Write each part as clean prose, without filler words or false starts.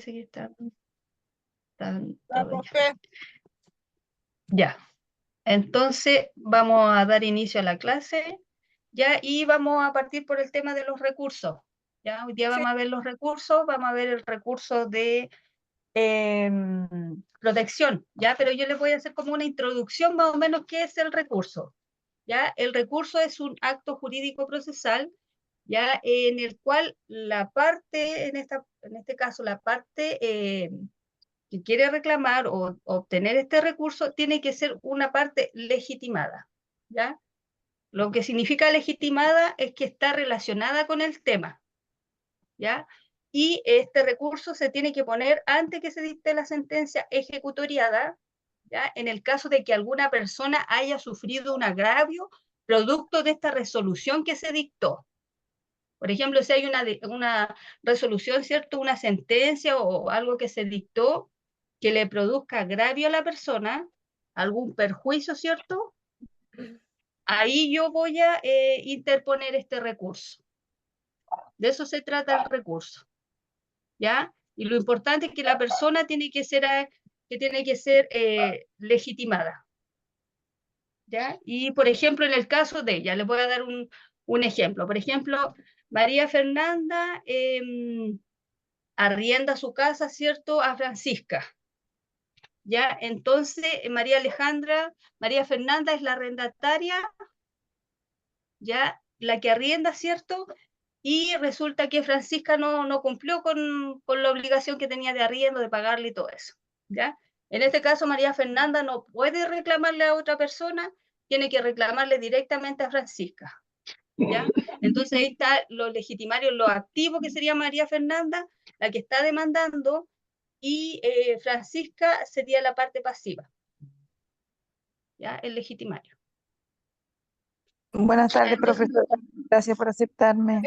parece que está La todo ya. profe, Ya, entonces vamos a dar inicio a la clase, ya, y vamos a partir por el tema de los recursos. Ya, hoy día sí, vamos a ver los recursos, vamos a ver el recurso de protección, ya, pero yo les voy a hacer como una introducción más o menos qué es el recurso. Ya, el recurso es un acto jurídico procesal, ya, en el cual la parte, en este caso, la parte que quiere reclamar o obtener este recurso tiene que ser una parte legitimada, ¿ya? Lo que significa legitimada es que está relacionada con el tema, ¿ya? Y este recurso se tiene que poner antes que se dicte la sentencia ejecutoriada, ¿ya? En el caso de que alguna persona haya sufrido un agravio producto de esta resolución que se dictó. Por ejemplo, si hay una resolución, ¿cierto? Una sentencia o algo que se dictó que le produzca agravio a la persona, algún perjuicio, ¿cierto? Ahí yo voy a interponer este recurso. De eso se trata el recurso, ¿ya? Y lo importante es que la persona tiene que ser legitimada, ¿ya? Y, por ejemplo, en el caso de ella, les voy a dar un ejemplo. Por ejemplo, María Fernanda arrienda su casa, ¿cierto?, a Francisca. ¿Ya? Entonces, María Fernanda es la arrendataria, ¿ya? La que arrienda, ¿cierto? Y resulta que Francisca no cumplió con la obligación que tenía de arriendo, de pagarle y todo eso, ¿ya? En este caso, María Fernanda no puede reclamarle a otra persona, tiene que reclamarle directamente a Francisca, ¿ya? Entonces ahí está los legitimarios, los activos, que sería María Fernanda, la que está demandando, y Francisca sería la parte pasiva, ¿ya? El legitimario. Buenas tardes, Entonces, profesora. Gracias por aceptarme.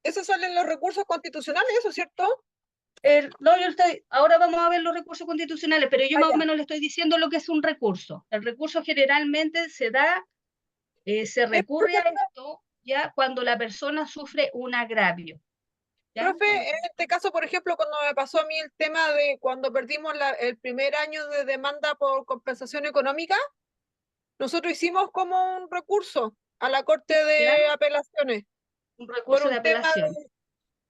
esos son los recursos constitucionales, ¿eso es cierto? no, ahora vamos a ver los recursos constitucionales, pero yo Ah, más o ya. menos le estoy diciendo lo que es un recurso. El recurso generalmente se Sí, recurre a esto ya cuando la persona sufre un agravio, ¿ya? profe, en este caso, por ejemplo, cuando me pasó a mí el tema de cuando perdimos el primer año de demanda por compensación económica, nosotros hicimos como un recurso a la Corte ¿Ya? de Apelaciones Un por recurso de un tema apelación.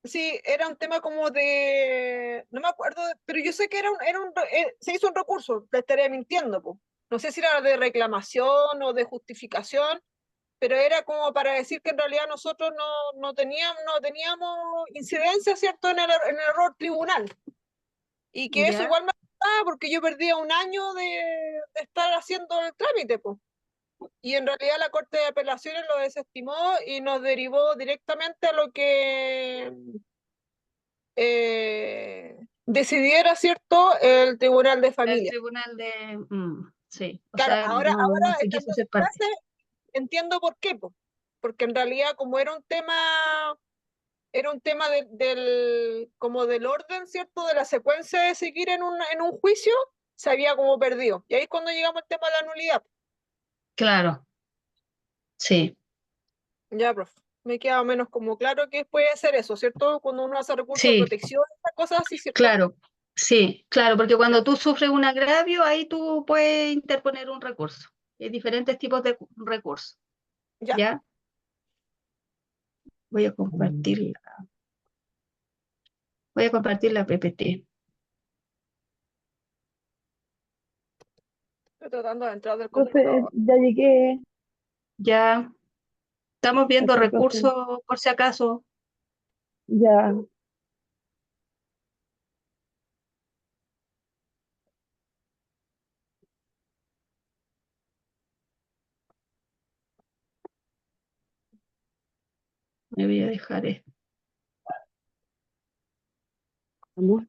sí, era un tema como no me acuerdo, pero yo sé que se hizo un recurso, te estaría mintiendo, po. No sé si era de reclamación o de justificación, pero era como para decir que en realidad nosotros no teníamos incidencia, ¿cierto?, en el error tribunal. Y que eso ¿Ya? igual me afectaba porque yo perdía un año de estar haciendo el trámite, pues. Y en realidad la Corte de Apelaciones lo desestimó y nos derivó directamente a lo que decidiera, ¿cierto?, el Tribunal de El Familia. tribunal de... sí, o Claro, sea, ahora, no ahora se quiso estando hacer en parte. clase, entiendo por qué, po. Porque en realidad como era un tema como del orden, ¿cierto?, de la secuencia de seguir en un juicio, se había como perdido. Y ahí es cuando llegamos al tema de la nulidad. Claro, sí, Ya, profe. Me queda menos como claro que puede ser eso, ¿cierto? Cuando uno hace recurso de sí, protección, estas cosas así, ¿cierto? claro, sí, claro, porque Ya, cuando tú sufres un agravio, ahí tú puedes interponer un recurso. Hay diferentes tipos de recursos, ya. ¿ya? Voy a compartir la PPT. Estoy tratando de entrar del Profe, computador. ya llegué. Ya estamos viendo Gracias, profe. recursos por si acaso. Ya, Me voy a dejar esto. amor,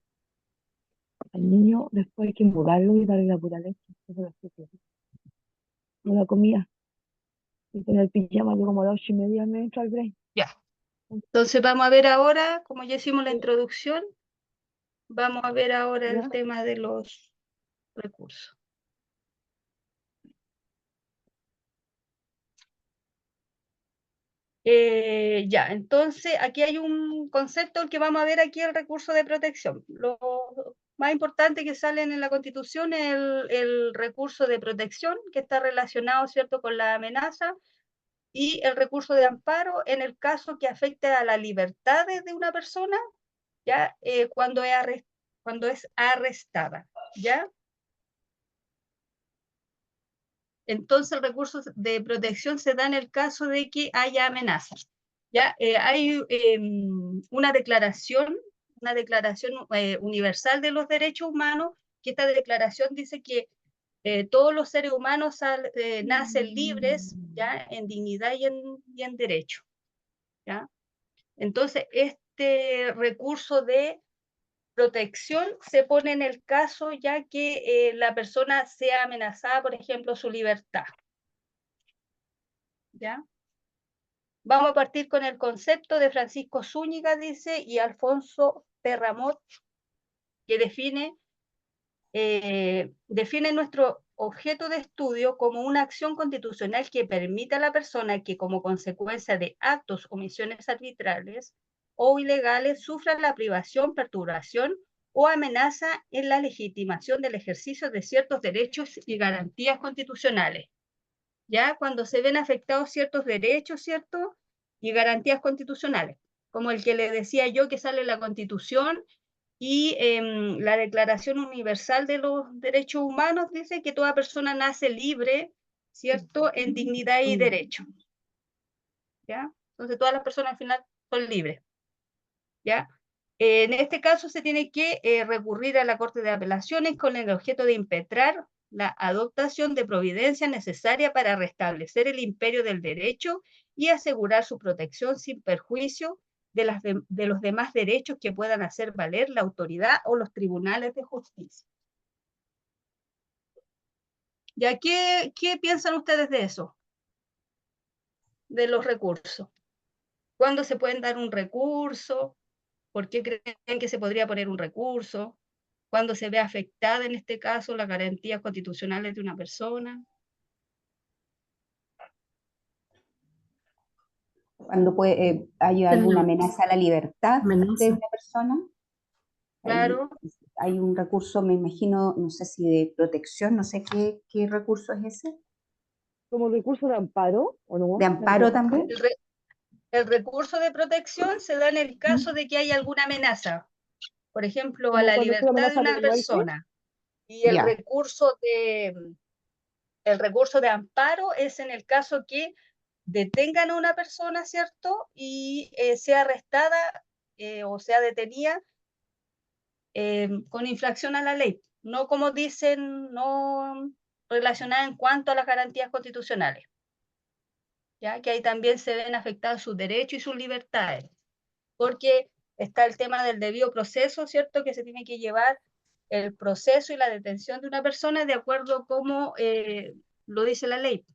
al niño después hay que mudarlo y darle la pura leche. Eso lo sé, profe. No la comía. Y con el pijama yo como a las 8:30 me entro al break. Ya. Entonces vamos a ver ahora, como ya hicimos la introducción, vamos a ver ahora el ¿Ya? tema de los recursos. Ya, entonces aquí hay un concepto que vamos a ver aquí, el recurso de protección. Lo más importante que salen en la Constitución es el recurso de protección, que está relacionado, ¿cierto?, con la amenaza, y el recurso de amparo en el caso que afecte a la libertad de una persona, ¿ya? Cuando es arrestada, ¿ya? Entonces el recurso de protección se da en el caso de que haya amenazas. ¿Ya? Hay una declaración universal de los derechos humanos, que esta declaración dice que todos los seres humanos nacen libres, ¿ya?, en dignidad y en derecho. ¿Ya? Entonces, este recurso de protección se pone en el caso ya que la persona sea amenazada, por ejemplo, su libertad. ¿Ya? Vamos a partir con el concepto de Francisco Zúñiga, dice, y Alfonso Perramot, que define nuestro objeto de estudio como una acción constitucional que permita a la persona que, como consecuencia de actos o omisiones arbitrarias o ilegales, sufra la privación, perturbación o amenaza en la legitimación del ejercicio de ciertos derechos y garantías constitucionales. ¿Ya? Cuando se ven afectados ciertos derechos, ¿cierto?, y garantías constitucionales, como el que le decía yo, que sale en la Constitución y la Declaración Universal de los Derechos Humanos dice que toda persona nace libre, ¿cierto?, en dignidad y derecho. ¿Ya? Entonces todas las personas al final son libres. ¿Ya? En este caso se tiene que recurrir a la Corte de Apelaciones con el objeto de impetrar la adoptación de providencias necesarias para restablecer el imperio del derecho y asegurar su protección sin perjuicio de los demás derechos que puedan hacer valer la autoridad o los tribunales de justicia. ¿Ya qué piensan ustedes de eso? De los recursos. ¿Cuándo se pueden dar un recurso? ¿Por qué creen que se podría poner un recurso? ¿Cuándo se ve afectada, en este caso, las garantías constitucionales de una persona? Cuando hay alguna amenaza a la libertad de una persona, Claro, hay un recurso, me imagino, no sé si de protección, no sé qué recurso es ese, ¿Como recurso de amparo o no? de amparo también. el recurso de protección se da en el caso de que haya alguna amenaza, por ejemplo, a Como la cuando es una libertad de amenaza una de muerte. persona. Y el Ya, recurso de amparo es en el caso que detengan a una persona, ¿cierto?, y sea arrestada o sea detenida con infracción a la ley, no como dicen, no relacionada en cuanto a las garantías constitucionales, ya que ahí también se ven afectados sus derechos y sus libertades, porque está el tema del debido proceso, ¿cierto?, que se tiene que llevar el proceso y la detención de una persona de acuerdo como lo dice la ley.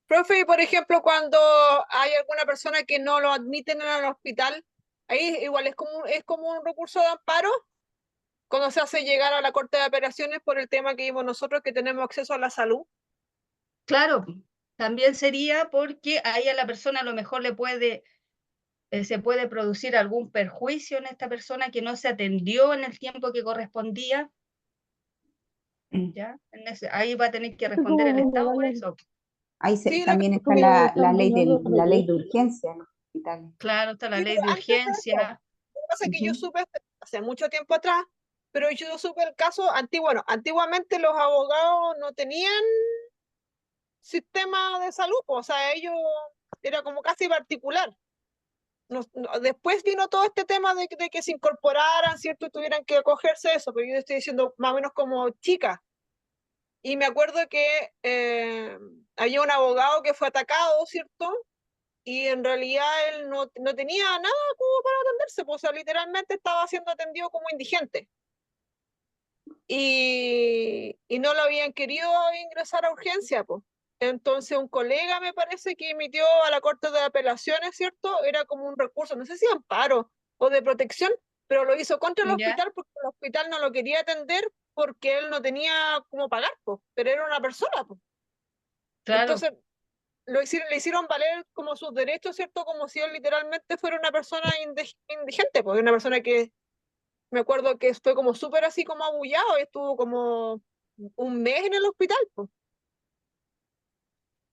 Profe, y por ejemplo, cuando hay alguna persona que no lo admiten en el hospital, ahí igual es como un recurso de amparo, cuando se hace llegar a la Corte de Apelaciones por el tema que vimos nosotros, que tenemos acceso a la salud. Claro, también sería porque ahí a la persona a lo mejor se puede producir algún perjuicio en esta persona que no se atendió en el tiempo que correspondía, ¿ya? Ahí va a tener que Esto es responder como el Estado vulnerar por la, eso. ahí Sí, también está como están vulnerando los la ley de recursos. urgencia en los hospitales. Claro, está la sí, ley pero de antes de eso, urgencia. lo que pasa es que yo Ujú. supe hace mucho tiempo atrás, pero yo supe el caso antiguo. Bueno, antiguamente los abogados no tenían sistema de salud, o sea, ellos era como casi particular. Después vino todo este tema de que se incorporaran, ¿cierto? Tuvieran que acogerse a eso, pero yo estoy diciendo más o menos como chica. Y me acuerdo que había un abogado que fue atacado, ¿cierto? Y en realidad él no tenía nada como para atenderse, pues, o sea, literalmente estaba siendo atendido como indigente. Y no lo habían querido ingresar a urgencia, pues. Entonces un colega me parece que emitió a la Corte de Apelaciones, ¿cierto? Era como un recurso, no sé si amparo o de protección, pero lo hizo contra el ¿Ya? hospital porque el hospital no lo quería atender porque él no tenía cómo pagar, pues, pero era una persona, pues. Claro, Entonces, le hicieron valer como sus derechos, ¿cierto? Como si él literalmente fuera una persona indigente, porque una persona que me acuerdo que fue como súper así como abullado, y estuvo como un mes en el hospital, pues.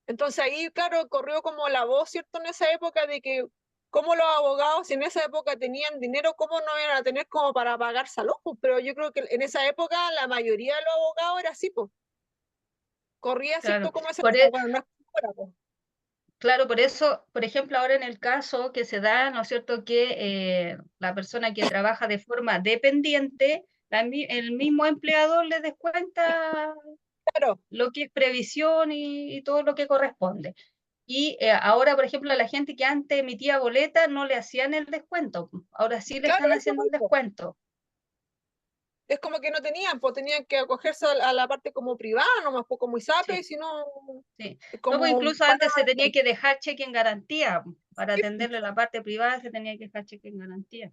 Entonces ahí, claro, corrió como la voz, ¿cierto? En esa época de que cómo los abogados, si en esa época tenían dinero, cómo no iban a tener como para pagar salud, pues. Pero yo creo que en esa época la mayoría de los abogados era así, pues. Corría, Claro, ¿cierto? Como ese por, tema, bueno, no es como ahora, pues. claro, por eso, por ejemplo, ahora en el caso que se da, ¿no es cierto?, que la persona que trabaja de forma dependiente, el mismo empleador le descuenta Claro, lo que es previsión y todo lo que corresponde. Y ahora, por ejemplo, a la gente que antes emitía boleta no le hacían el descuento, ahora sí le claro, están eso haciendo el mismo. descuento. Es como que no tenían, pues tenían que acogerse a la parte como privada, nomás, pues como ISAPRE, y Sí, si no, sí. No, pues como incluso para antes se tenía que dejar cheque en garantía, para sí, atenderle la parte privada se tenía que dejar cheque en garantía.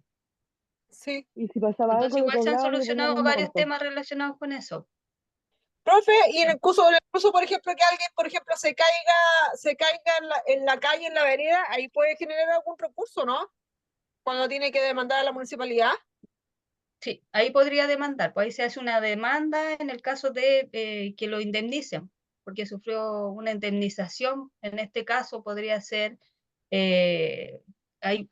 sí. Y si pasaba algo, Entonces le igual se han cobraban y le ponían solucionado un varios monto. temas relacionados con eso. Profe, y en el curso, por ejemplo, que alguien, por ejemplo, se caiga en la calle, en la vereda, ahí puede generar algún recurso, ¿no? Cuando tiene que demandar a la municipalidad. Sí, ahí podría demandar, pues ahí se hace una demanda en el caso de que lo indemnicen, porque sufrió una indemnización. En este caso podría ser, hay,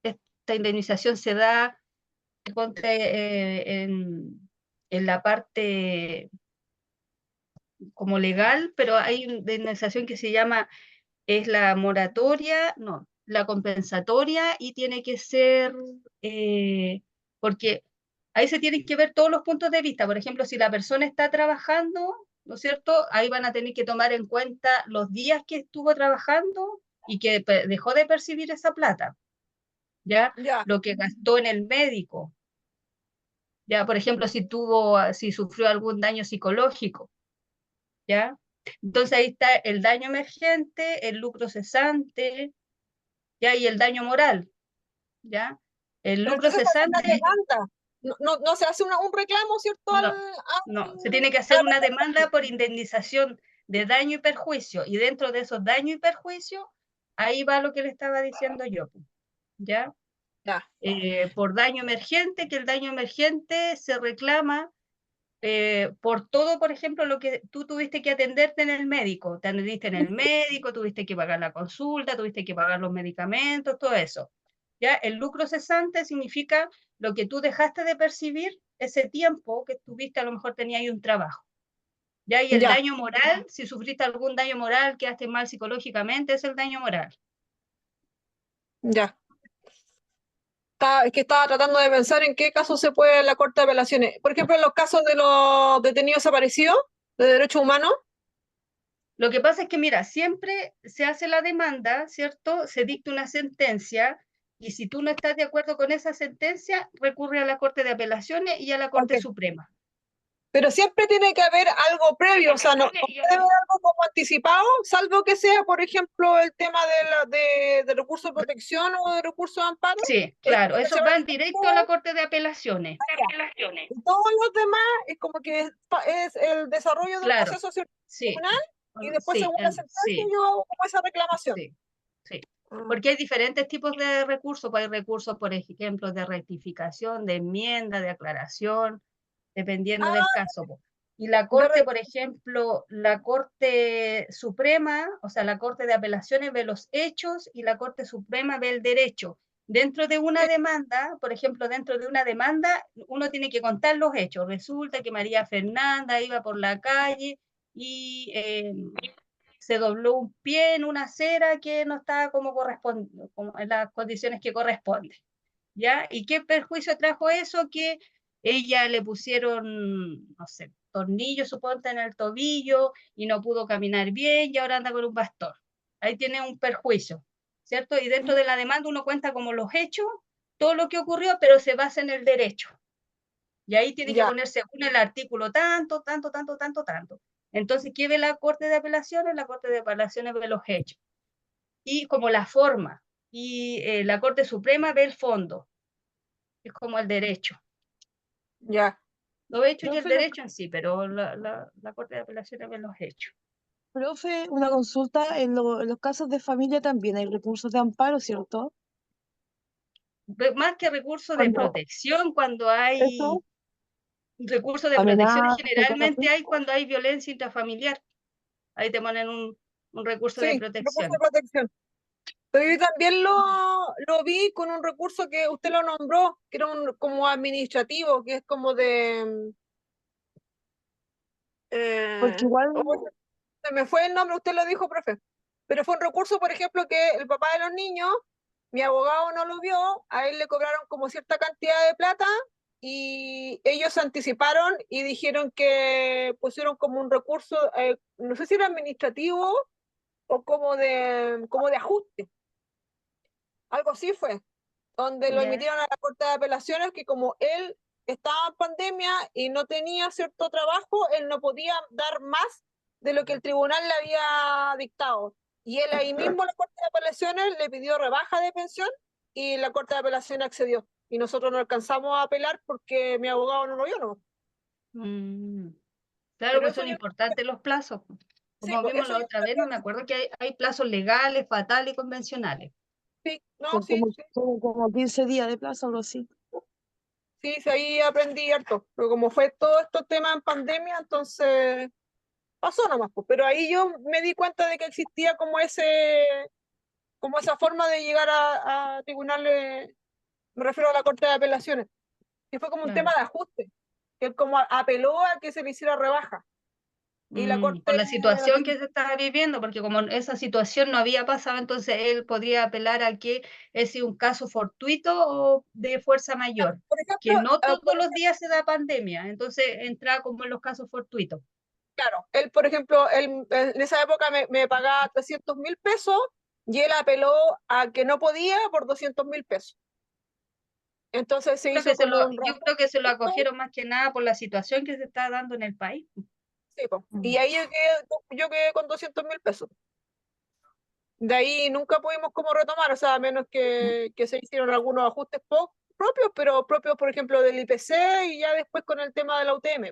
esta indemnización se da ponte, en la parte como legal, pero hay una indemnización que se llama, es la moratoria, no, la compensatoria y tiene que ser, porque ahí se tienen que ver todos los puntos de vista. Por ejemplo, si la persona está trabajando, ¿no es cierto? Ahí van a tener que tomar en cuenta los días que estuvo trabajando y que dejó de percibir esa plata, ¿ya? Ya, Lo que gastó en el médico, ¿ya? Por ejemplo, si sufrió algún daño psicológico, ¿ya? Entonces ahí está el daño emergente, el lucro cesante, ¿ya? Y el daño moral, ¿ya? El pero lucro entonces se hace una cesante, demanda. No se hace un reclamo, ¿cierto? no, no, se tiene que hacer una demanda por indemnización de daño y perjuicio, y dentro de esos daños y perjuicios, ahí va lo que le estaba diciendo yo, ¿ya? Ya, Por daño emergente, que el daño emergente se reclama por todo, por ejemplo, lo que tú tuviste que atenderte en el médico. Te atendiste en el médico, tuviste que pagar la consulta, tuviste que pagar los medicamentos, todo eso. ¿Ya? El lucro cesante significa lo que tú dejaste de percibir ese tiempo que tuviste, a lo mejor tenías ahí un trabajo. ¿Ya? Y el ya, daño moral, si sufriste algún daño moral, quedaste mal psicológicamente, es el daño moral. ya. Es que estaba tratando de pensar en qué casos se puede la Corte de Apelaciones. Por ejemplo, en los casos de los detenidos desaparecidos de derechos humanos. Lo que pasa es que, mira, siempre se hace la demanda, ¿cierto? Se dicta una sentencia y si tú no estás de acuerdo con esa sentencia, recurre a la Corte de Apelaciones y a la Corte Ok. Suprema. Pero siempre tiene que haber algo previo, o sea, no puede haber algo como anticipado, salvo que sea, por ejemplo, el tema de recurso de protección o de recurso de amparo. Sí, Es claro, como que se eso va va en directo a la Corte de Apelaciones. y todos los demás es como que es el desarrollo de un Claro, proceso cierto, sí, tribunal y después, sí, según la sentencia, sí, yo hago como esa reclamación. sí, sí. Ah, Porque hay diferentes tipos de recursos, pues hay recursos, por ejemplo, de rectificación, de enmienda, de aclaración, dependiendo del ah, caso. Y la de Corte, por ejemplo, la Corte Suprema, o sea, la Corte de Apelaciones ve los hechos y la Corte Suprema ve el derecho. Dentro de una demanda, por ejemplo, dentro de una demanda, uno tiene que contar los hechos. Resulta que María Fernanda iba por la calle y se dobló un pie en una acera que no estaba como corresponde, como en las condiciones que corresponden. ¿Ya? ¿Y qué perjuicio trajo eso? Que ella le pusieron, no sé, tornillos, suponte, en el tobillo y no pudo caminar bien y ahora anda con un bastón. Ahí tiene un perjuicio, ¿cierto? Y dentro de la demanda uno cuenta como los hechos, todo lo que ocurrió, pero se basa en el derecho. Y ahí tiene que ya, poner según el artículo tanto, tanto, tanto, tanto, tanto. Entonces, ¿qué ve la Corte de Apelaciones? La Corte de Apelaciones ve los hechos y como la forma. Y la Corte Suprema ve el fondo, es como el derecho. ya. Los hechos y el Profe, derecho en sí, pero la Corte de Apelaciones ve los hechos. Profe, una consulta, en los casos de familia también hay recursos de amparo, ¿cierto? Más que recursos de Cuando protección, cuando hay eso, recursos de protección, amenazas, cosas generalmente así. hay cuando hay violencia intrafamiliar. Ahí te ponen un recurso de Sí, recurso de protección. protección. Pero yo también lo vi con un recurso que usted lo nombró, que era un como administrativo, que es como de Porque eh, igual, oh, se me fue el nombre, usted lo dijo, profe. Pero fue un recurso, por ejemplo, que el papá de los niños, mi abogado no lo vio, a él le cobraron como cierta cantidad de plata y ellos se anticiparon y dijeron que pusieron como un recurso, no sé si era administrativo o como de ajuste, algo así fue, donde lo ¿Ya? emitieron a la Corte de Apelaciones que como él estaba en pandemia y no tenía cierto trabajo, él no podía dar más de lo que el tribunal le había dictado. Y él ahí mismo, la Corte de Apelaciones, le pidió rebaja de pensión y la Corte de Apelaciones accedió. Y nosotros no alcanzamos a apelar porque mi abogado no lo vio, ¿no? Mm, claro, Pero pues eso son yo, importantes los plazos. sí, Como pues vimos eso la yo otra creo vez, no me que acuerdo que hay plazos legales, fatales y convencionales. sí, no, son sí, como, sí, son como 15 días de plazo, algo así. sí, sí, ahí aprendí harto. Pero como fue todo este tema en pandemia, entonces pasó nomás, pues. Pero ahí yo me di cuenta de que existía como esa forma de llegar a tribunales, me refiero a la Corte de Apelaciones, que fue como un tema Claro. de ajuste, que él como apeló a que se le hiciera rebaja. Y la Por Corte la situación que se estaba viviendo, porque como esa situación no había pasado, entonces él podría apelar a que es un caso fortuito o de fuerza mayor, por ejemplo, que no por todos los días se da pandemia, entonces entra como en los casos fortuitos. claro, él, por ejemplo, él, en esa época me pagaba 300.000 pesos y él apeló a que no podía por 200.000 pesos. Entonces se Creo hizo que como un yo creo que se lo reajuste. acogieron más que nada por la situación que se está dando en el país. Sí, po. Y Mm. ahí yo quedé con 200.000 pesos. De ahí nunca pudimos como retomar, o sea, a menos que se hicieron algunos ajustes propios, pero propios, por ejemplo, del IPC y ya después con el tema de la UTM.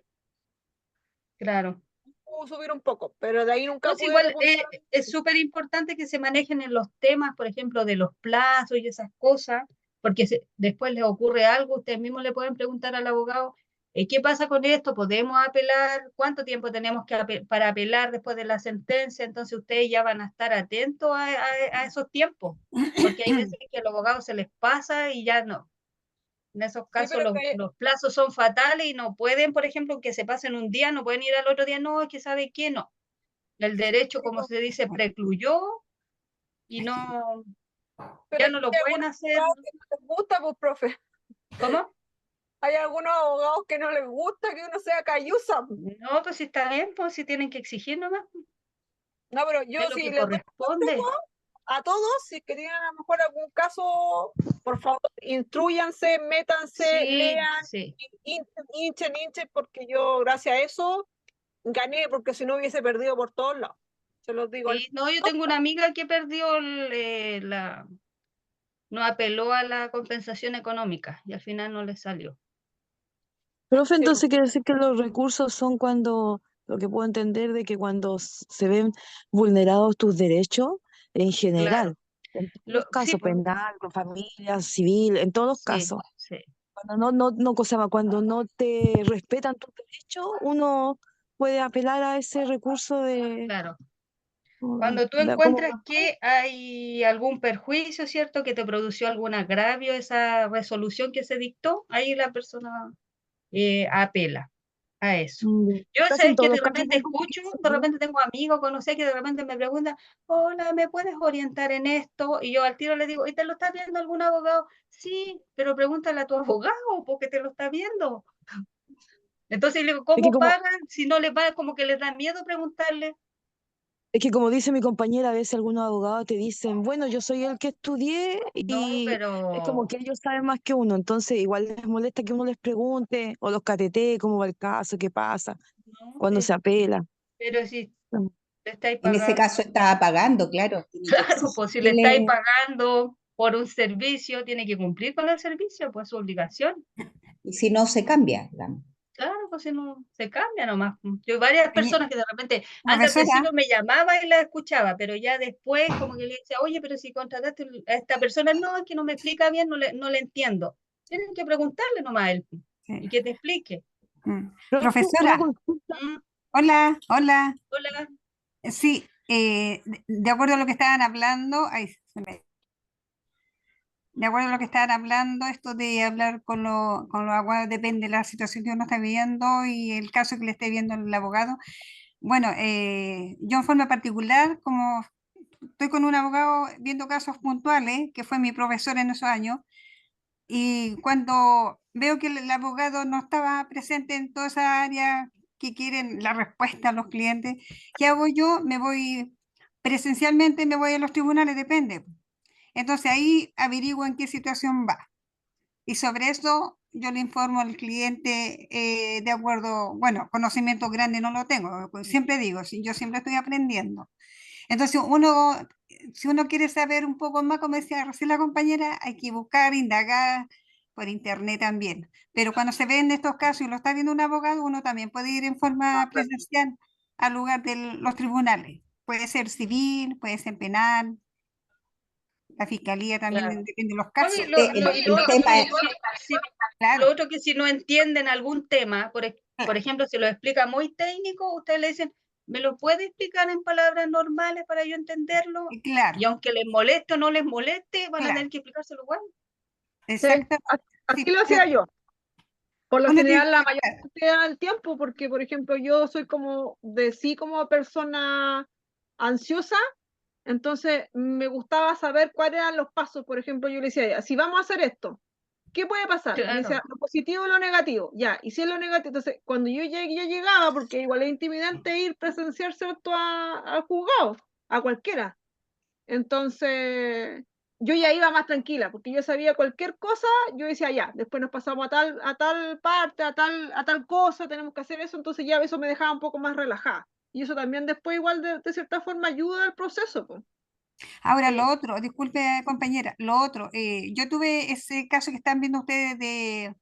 Claro. Pudo subir un poco, pero de ahí nunca Entonces, pude igual repuntar. es súper importante que se manejen en los temas, por ejemplo, de los plazos y esas cosas, porque después les ocurre algo, ustedes mismos le pueden preguntar al abogado, ¿qué pasa con esto? ¿Podemos apelar? ¿Cuánto tiempo tenemos para apelar después de la sentencia? Entonces ustedes ya van a estar atentos a esos tiempos, porque hay veces que a los abogados se les pasa y ya no. En esos Sí, casos pero que, los plazos son fatales y no pueden, por ejemplo, que se pasen un día, no pueden ir al otro día, no, es que sabe qué, no. El derecho, sí, como pues, se dice, precluyó y no, pero ya es no que lo hay pueden algunos hacer. abogados que no les gusta, pues, profe. ¿Cómo? Hay algunos abogados que no les gusta que uno sea cayusa. No, pues si está bien, pues si tienen que exigir nomás, No, pero yo es lo sí que les doy corresponde. a todos, si es que tienen a lo mejor algún caso, por favor, instruyanse, métanse, Sí, lean, sí. hinchen, porque yo, gracias a eso, gané, porque si no hubiese perdido por todos lados. Se los digo al Sí, no, yo tengo una amiga que perdió no apeló a la compensación económica y al final no le salió. Profe, sí, pues, entonces quiere decir que los recursos son cuando, lo que puedo entender de que cuando se ven vulnerados tus derechos en Claro. general, en todos los Sí, casos, pues, penal, con familia, civil, en todos los sí, casos. sí, Cuando no, cosa más, cuando no te respetan tus derechos, uno puede apelar a ese recurso de, claro. Cuando tú como, encuentras que hay algún perjuicio, ¿cierto? Que te produció algún agravio esa resolución que se dictó, ahí la persona apela a eso. Yo casi en sé que todos de los casos repente hay como escucho, 15 de días. repente tengo amigos, conocidos que de repente me preguntan, hola, ¿me puedes orientar en esto? Y yo al tiro le digo, ¿y te lo está viendo algún abogado? Sí, pero pregúntale a tu abogado porque te lo está viendo. Entonces le digo, Es que ¿cómo como, pagan? Si no les va, como que les da miedo preguntarle. es que como dice mi compañera, a veces algunos abogados te dicen, bueno, yo soy el que estudié No, y es como pero que ellos saben más que uno, entonces igual les molesta que uno les pregunte o los catetee cómo va el caso, qué pasa, no, cuando sí, se apela. pero si Mm. le estáis En ese pagando, caso estaba pagando, claro, tiene que claro, pues si le estáis exigirle, pagando por un servicio, tiene que cumplir con el servicio, pues su obligación, y si no se cambia, digamos. claro. pues si no, se cambia nomás. Yo varias personas que de repente, antes al Profesora, principio me llamaba y la escuchaba, pero ya después como que le decía, oye, pero si contrataste a esta persona, no, es que no me explica bien, no le entiendo. Tienen que preguntarle nomás a él y sí. que te explique. Una Profesora, consulta. Mm, hola, hola. hola. Sí, de acuerdo a lo que estaban hablando, de acuerdo a lo que estaban hablando, esto de hablar con los abogados depende de la situación que uno está viviendo y el caso que le esté viendo el abogado. Bueno, yo en forma particular, como estoy con un abogado viendo casos puntuales, que fue mi profesor en esos años, y cuando veo que el abogado no estaba presente en toda esa área que quieren la respuesta a los clientes, ¿qué hago yo? Me voy presencialmente, me voy a los tribunales, depende. Entonces ahí averiguo en qué situación va. Y sobre eso yo le informo al cliente de acuerdo, bueno, conocimiento grande no lo tengo, pues siempre digo, yo siempre estoy aprendiendo. Entonces si uno quiere saber un poco más, como decía recién la compañera, hay que buscar, indagar por internet también. Pero cuando se ven estos casos y lo está viendo un abogado, uno también puede ir en forma presencial al lugar de los tribunales. Puede ser civil, puede ser penal, la fiscalía también Claro. depende de los No, casos. y lo El otro tema que es, lo claro, otro que si no entienden algún tema, por ejemplo, si lo explica muy técnico, ustedes le dicen, ¿me lo puede explicar en palabras normales para yo entenderlo? claro, Y aunque les moleste o no les moleste, van a claro, tener que explicárselo igual. Sí, exacto. así Sí, lo hacía yo. Por lo uno tiene general, la que mayor buscar, parte del tiempo, porque, por ejemplo, yo soy como de sí como persona ansiosa, entonces me gustaba saber cuáles eran los pasos. Por ejemplo, yo le decía, ya, si vamos a hacer esto, ¿qué puede pasar? Me decía, Claro, lo positivo y lo negativo. Ya, y si es lo negativo, entonces cuando yo llegaba, porque igual es intimidante ir presenciar, ¿cierto?, al juzgado, a cualquiera. Entonces, yo ya iba más tranquila, porque yo sabía cualquier cosa, yo decía, ya, después nos pasamos a tal parte, a tal cosa, tenemos que hacer eso, entonces ya eso me dejaba un poco más relajada. Y eso también después igual de cierta forma ayuda al proceso, pues. Ahora, lo sí, otro, disculpe compañera, lo otro, yo tuve ese caso que están viendo ustedes de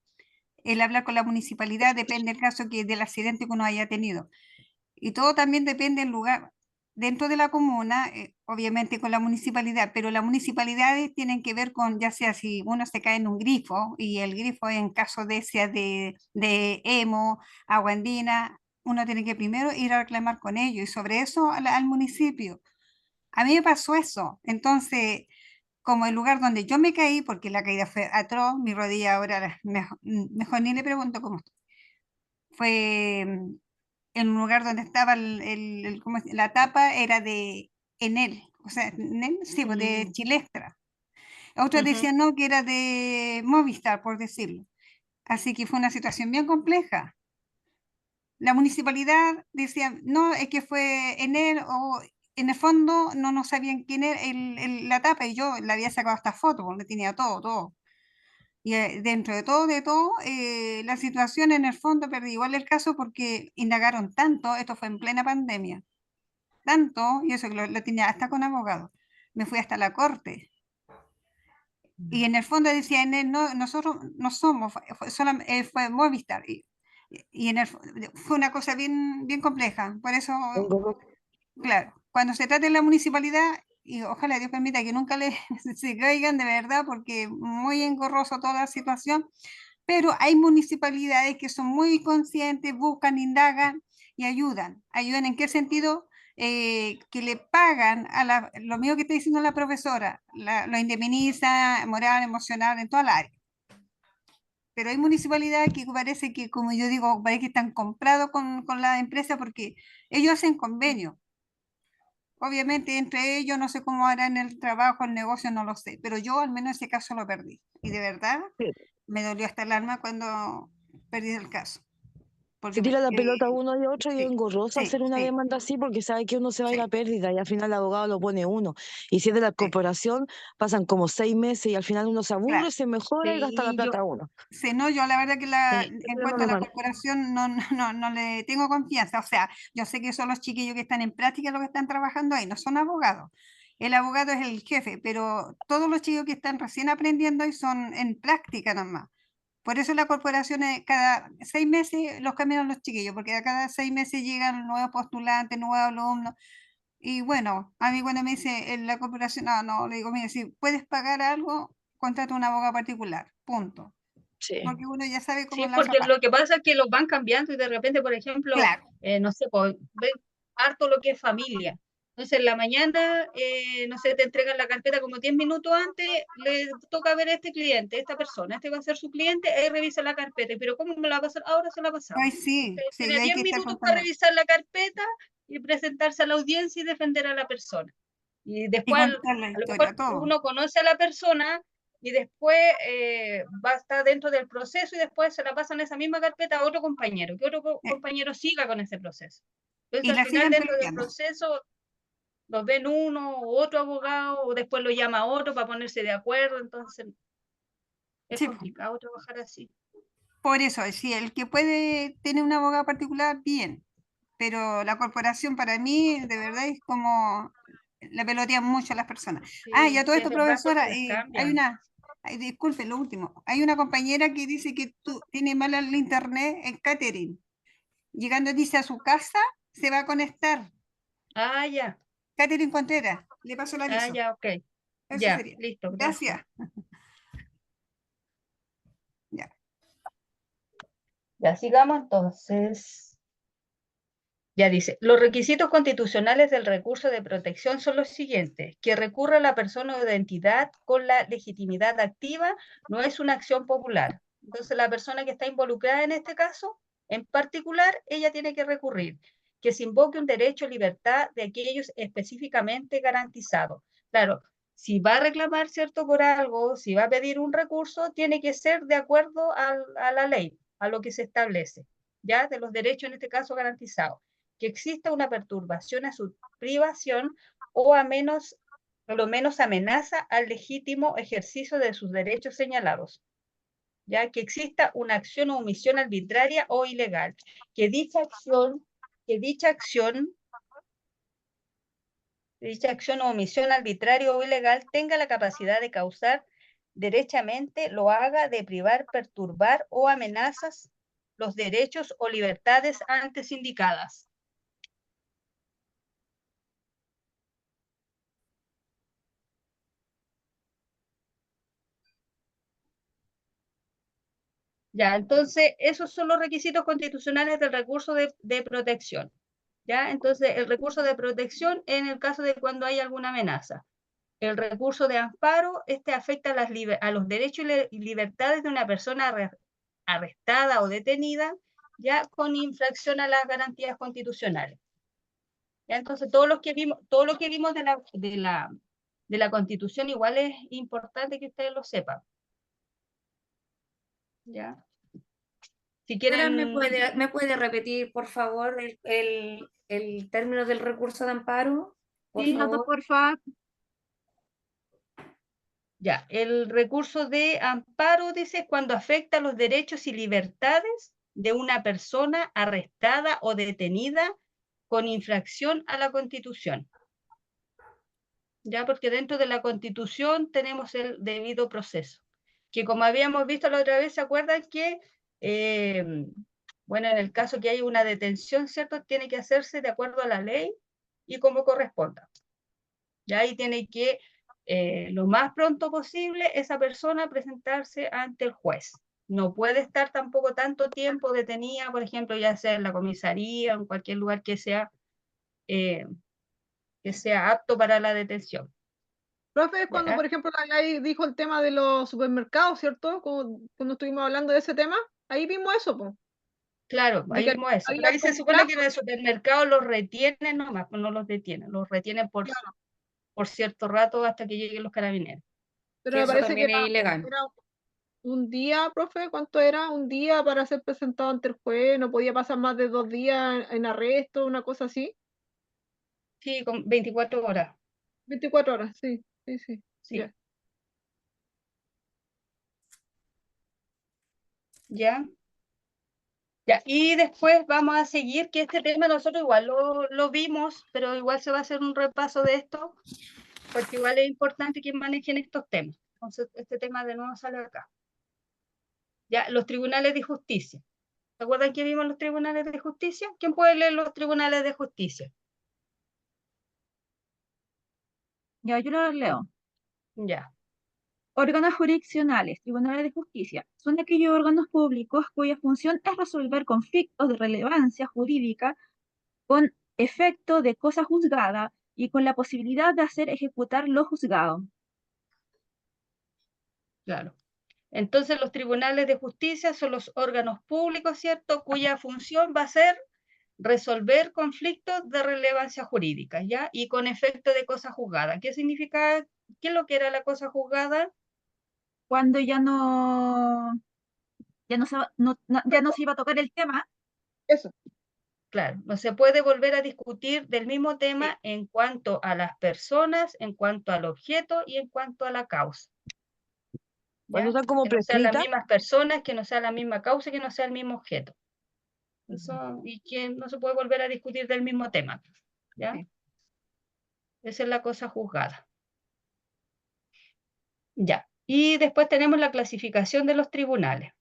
el hablar con la municipalidad, depende del caso del accidente que uno haya tenido. Y todo también depende del lugar. Dentro de la comuna, obviamente con la municipalidad, pero las municipalidades tienen que ver con, ya sea si uno se cae en un grifo, y el grifo en caso sea de Emo, agua andina, uno tiene que primero ir a reclamar con ellos y sobre eso al municipio. A mí me pasó eso. Entonces, como el lugar donde yo me caí, porque la caída fue atroz, mi rodilla ahora, mejor ni le pregunto cómo estoy. Fue en un lugar donde estaba la tapa era de Enel, o sea, Enel, sí, pues de mm, Chilextra. Otros ujú, decían no, que era de Movistar, por decirlo. Así que fue una situación bien compleja. La municipalidad decía, no, es que fue Enel o en el fondo no sabían quién era la tapa y yo le había sacado esta foto, porque tenía todo, todo. Y dentro de todo, la situación en el fondo perdí igual el caso porque indagaron tanto, esto fue en plena pandemia, tanto, y eso que lo tenía hasta con abogado. Me fui hasta la corte. Y en el fondo decían, no, nosotros no somos, fue Movistar. Y fue una cosa bien, bien compleja. Por eso, Tengo claro, cuando se trata de la municipalidad, y ojalá Dios permita que nunca se caigan de verdad, porque muy engorroso toda la situación, pero hay municipalidades que son muy conscientes, buscan, indagan y ayudan. ¿Ayudan en qué sentido? Que le pagan lo mismo que está diciendo la profesora, lo indemniza moral, emocional, en toda la área. Pero hay municipalidades que parece que, como yo digo, parece que están comprados con la empresa porque ellos hacen convenio. Obviamente entre ellos no sé cómo harán el trabajo, el negocio, no lo sé, pero yo al menos ese caso lo perdí. Y de verdad que me dolió hasta el alma cuando perdí el caso. se Porque tira la pelota a uno y a otro y es sí, engorroso sí, hacer una sí, demanda así porque sabe que uno se va a ir a sí, pérdida y al final el abogado lo pone uno. Y si es de la sí, corporación, pasan como 6 meses y al final uno se aburre, claro. se mejora y gasta la sí, plata uno. Sí, no, yo la verdad que sí, en Es lo cuanto a la normal. corporación no le tengo confianza. O sea, yo sé que son los chiquillos que están en práctica los que están trabajando ahí, no son abogados. El abogado es el jefe, pero todos los chicos que están recién aprendiendo ahí son en práctica nomás. Por eso la corporación cada 6 meses los cambian los chiquillos, porque a cada 6 meses llegan nuevos postulantes, nuevos alumnos. Y bueno, a mí cuando me dice en la corporación, no, le digo, mira, si puedes pagar algo, contrata un abogado particular, punto. Sí. Porque uno ya sabe cómo Sí, es la otra porque parte. lo que pasa es que los van cambiando y de repente, por ejemplo, Claro, no sé, pues, ven harto lo que es familia. Entonces, en la mañana, no sé, te entregan la carpeta como 10 minutos antes, le toca ver a este cliente, esta persona, este va a ser su cliente, ahí revisa la carpeta. Pero ¿cómo me la va a pasar? Ahora se la ha pasado. ay, sí, Entonces, sí, tiene hay 10 que estar minutos para contando. revisar la carpeta y presentarse a la audiencia y defender a la persona. Y Y después, contar la a lo historia, mejor todo. uno conoce a la persona y después va a estar dentro del proceso y después se la pasan esa misma carpeta a otro compañero, que otro Eh, compañero siga con ese proceso. Entonces, Y al la final, siguen dentro del peluqueando. proceso, los ven uno u otro abogado, o después lo llama otro para ponerse de acuerdo. Entonces, es Sí, po. complicado trabajar así. Por eso, sí, el que puede tener un abogado particular, bien. Pero la corporación para mí, de verdad, es como la pelotean mucho a las personas. Ah, y Sí, a todo sí, es esto, verdad porque profesora, las hay cambian. una, disculpe, lo último, hay una compañera que dice que tú tiene mal el internet en catering. Llegando, dice, a su casa, se va a conectar. Ah, ya, Catering Contreras, le paso el ah, aviso. ya, ok. Eso Ya, sería. listo, gracias. Gracias. Ya. Ya sigamos entonces. Ya dice, los requisitos constitucionales del recurso de protección son los siguientes: que recurra la persona o entidad con la legitimidad activa, no es una acción popular. Entonces, la persona que está involucrada en este caso, en particular, ella tiene que recurrir. Que se invoque un derecho a libertad de aquellos específicamente garantizados. Claro, si va a reclamar, ¿cierto?, por algo, si va a pedir un recurso, tiene que ser de acuerdo a la ley, a lo que se establece, ya, de los derechos en este caso garantizados. Que exista una perturbación a su privación o lo menos amenaza al legítimo ejercicio de sus derechos señalados, ya que exista una acción o omisión arbitraria o ilegal, que dicha acción o omisión arbitraria o ilegal tenga la capacidad de causar derechamente, lo haga de privar, perturbar o amenazas los derechos o libertades antes indicadas. Ya, entonces, esos son los requisitos constitucionales del recurso de protección. Ya, entonces, el recurso de protección en el caso de cuando hay alguna amenaza. El recurso de amparo, este afecta a los derechos y libertades de una persona arrestada o detenida, ya con infracción a las garantías constitucionales. Ya, entonces, todo lo que vimos de la Constitución, igual es importante que ustedes lo sepan. ¿Ya? Si Ahora, quieren, me puede repetir, por favor, el término del recurso de amparo? Por sí, favor. por favor. Ya, el recurso de amparo, dice, cuando afecta los derechos y libertades de una persona arrestada o detenida con infracción a la Constitución. Ya, porque dentro de la Constitución tenemos el debido proceso, que como habíamos visto la otra vez, ¿se acuerdan que, bueno, en el caso que hay una detención, ¿cierto?, tiene que hacerse de acuerdo a la ley y como corresponda. Ya ahí tiene que, lo más pronto posible, esa persona presentarse ante el juez. No puede estar tampoco tanto tiempo detenida, por ejemplo, ya sea en la comisaría o en cualquier lugar que sea apto para la detención. Profe, es cuando, ¿Ya? por ejemplo, ahí dijo el tema de los supermercados, ¿cierto? Cuando estuvimos hablando de ese tema, ahí vimos eso, pues. Claro, De ahí que vimos eso. Pero había ahí se como supone que en plazo, el supermercado los retienen nomás, pues no los detienen, los retienen claro, por cierto rato hasta que lleguen los carabineros. pero Que me eso parece que también es ilegal. era un día, profe, ¿cuánto era? Un día para ser presentado ante el juez, no podía pasar más de 2 días en arresto, una cosa así. Sí, con 24 horas. 24 horas, sí, sí, sí, Sí, ya. ya. Ya, y después vamos a seguir, que este tema nosotros igual lo vimos, pero igual se va a hacer un repaso de esto, porque igual es importante que manejen estos temas. Entonces, este tema de nuevo sale acá. Ya, los tribunales de justicia. ¿Se acuerdan que vimos los tribunales de justicia? ¿Quién puede leer los tribunales de justicia? Ya, yo lo leo. Ya, Órganos jurisdiccionales, tribunales de justicia, son aquellos órganos públicos cuya función es resolver conflictos de relevancia jurídica con efecto de cosa juzgada y con la posibilidad de hacer ejecutar lo juzgado. claro. Entonces, los tribunales de justicia son los órganos públicos, ¿cierto? Cuya función va a ser resolver conflictos de relevancia jurídica, ¿ya? Y con efecto de cosa juzgada. ¿Qué significa? ¿Qué es lo que era la cosa juzgada? Cuando ya no se iba a tocar el tema, Eso. Claro, no se puede volver a discutir del mismo tema en cuanto a las personas, en cuanto al objeto y en cuanto a la causa. Cuando ¿Ya? están como Que no sean las prescritas, mismas personas, que no sea la misma causa, que no sea el mismo objeto. Eso, y que no se puede volver a discutir del mismo tema. ¿Ya? Sí. Esa es la cosa juzgada. Ya. Y después tenemos la clasificación de los tribunales.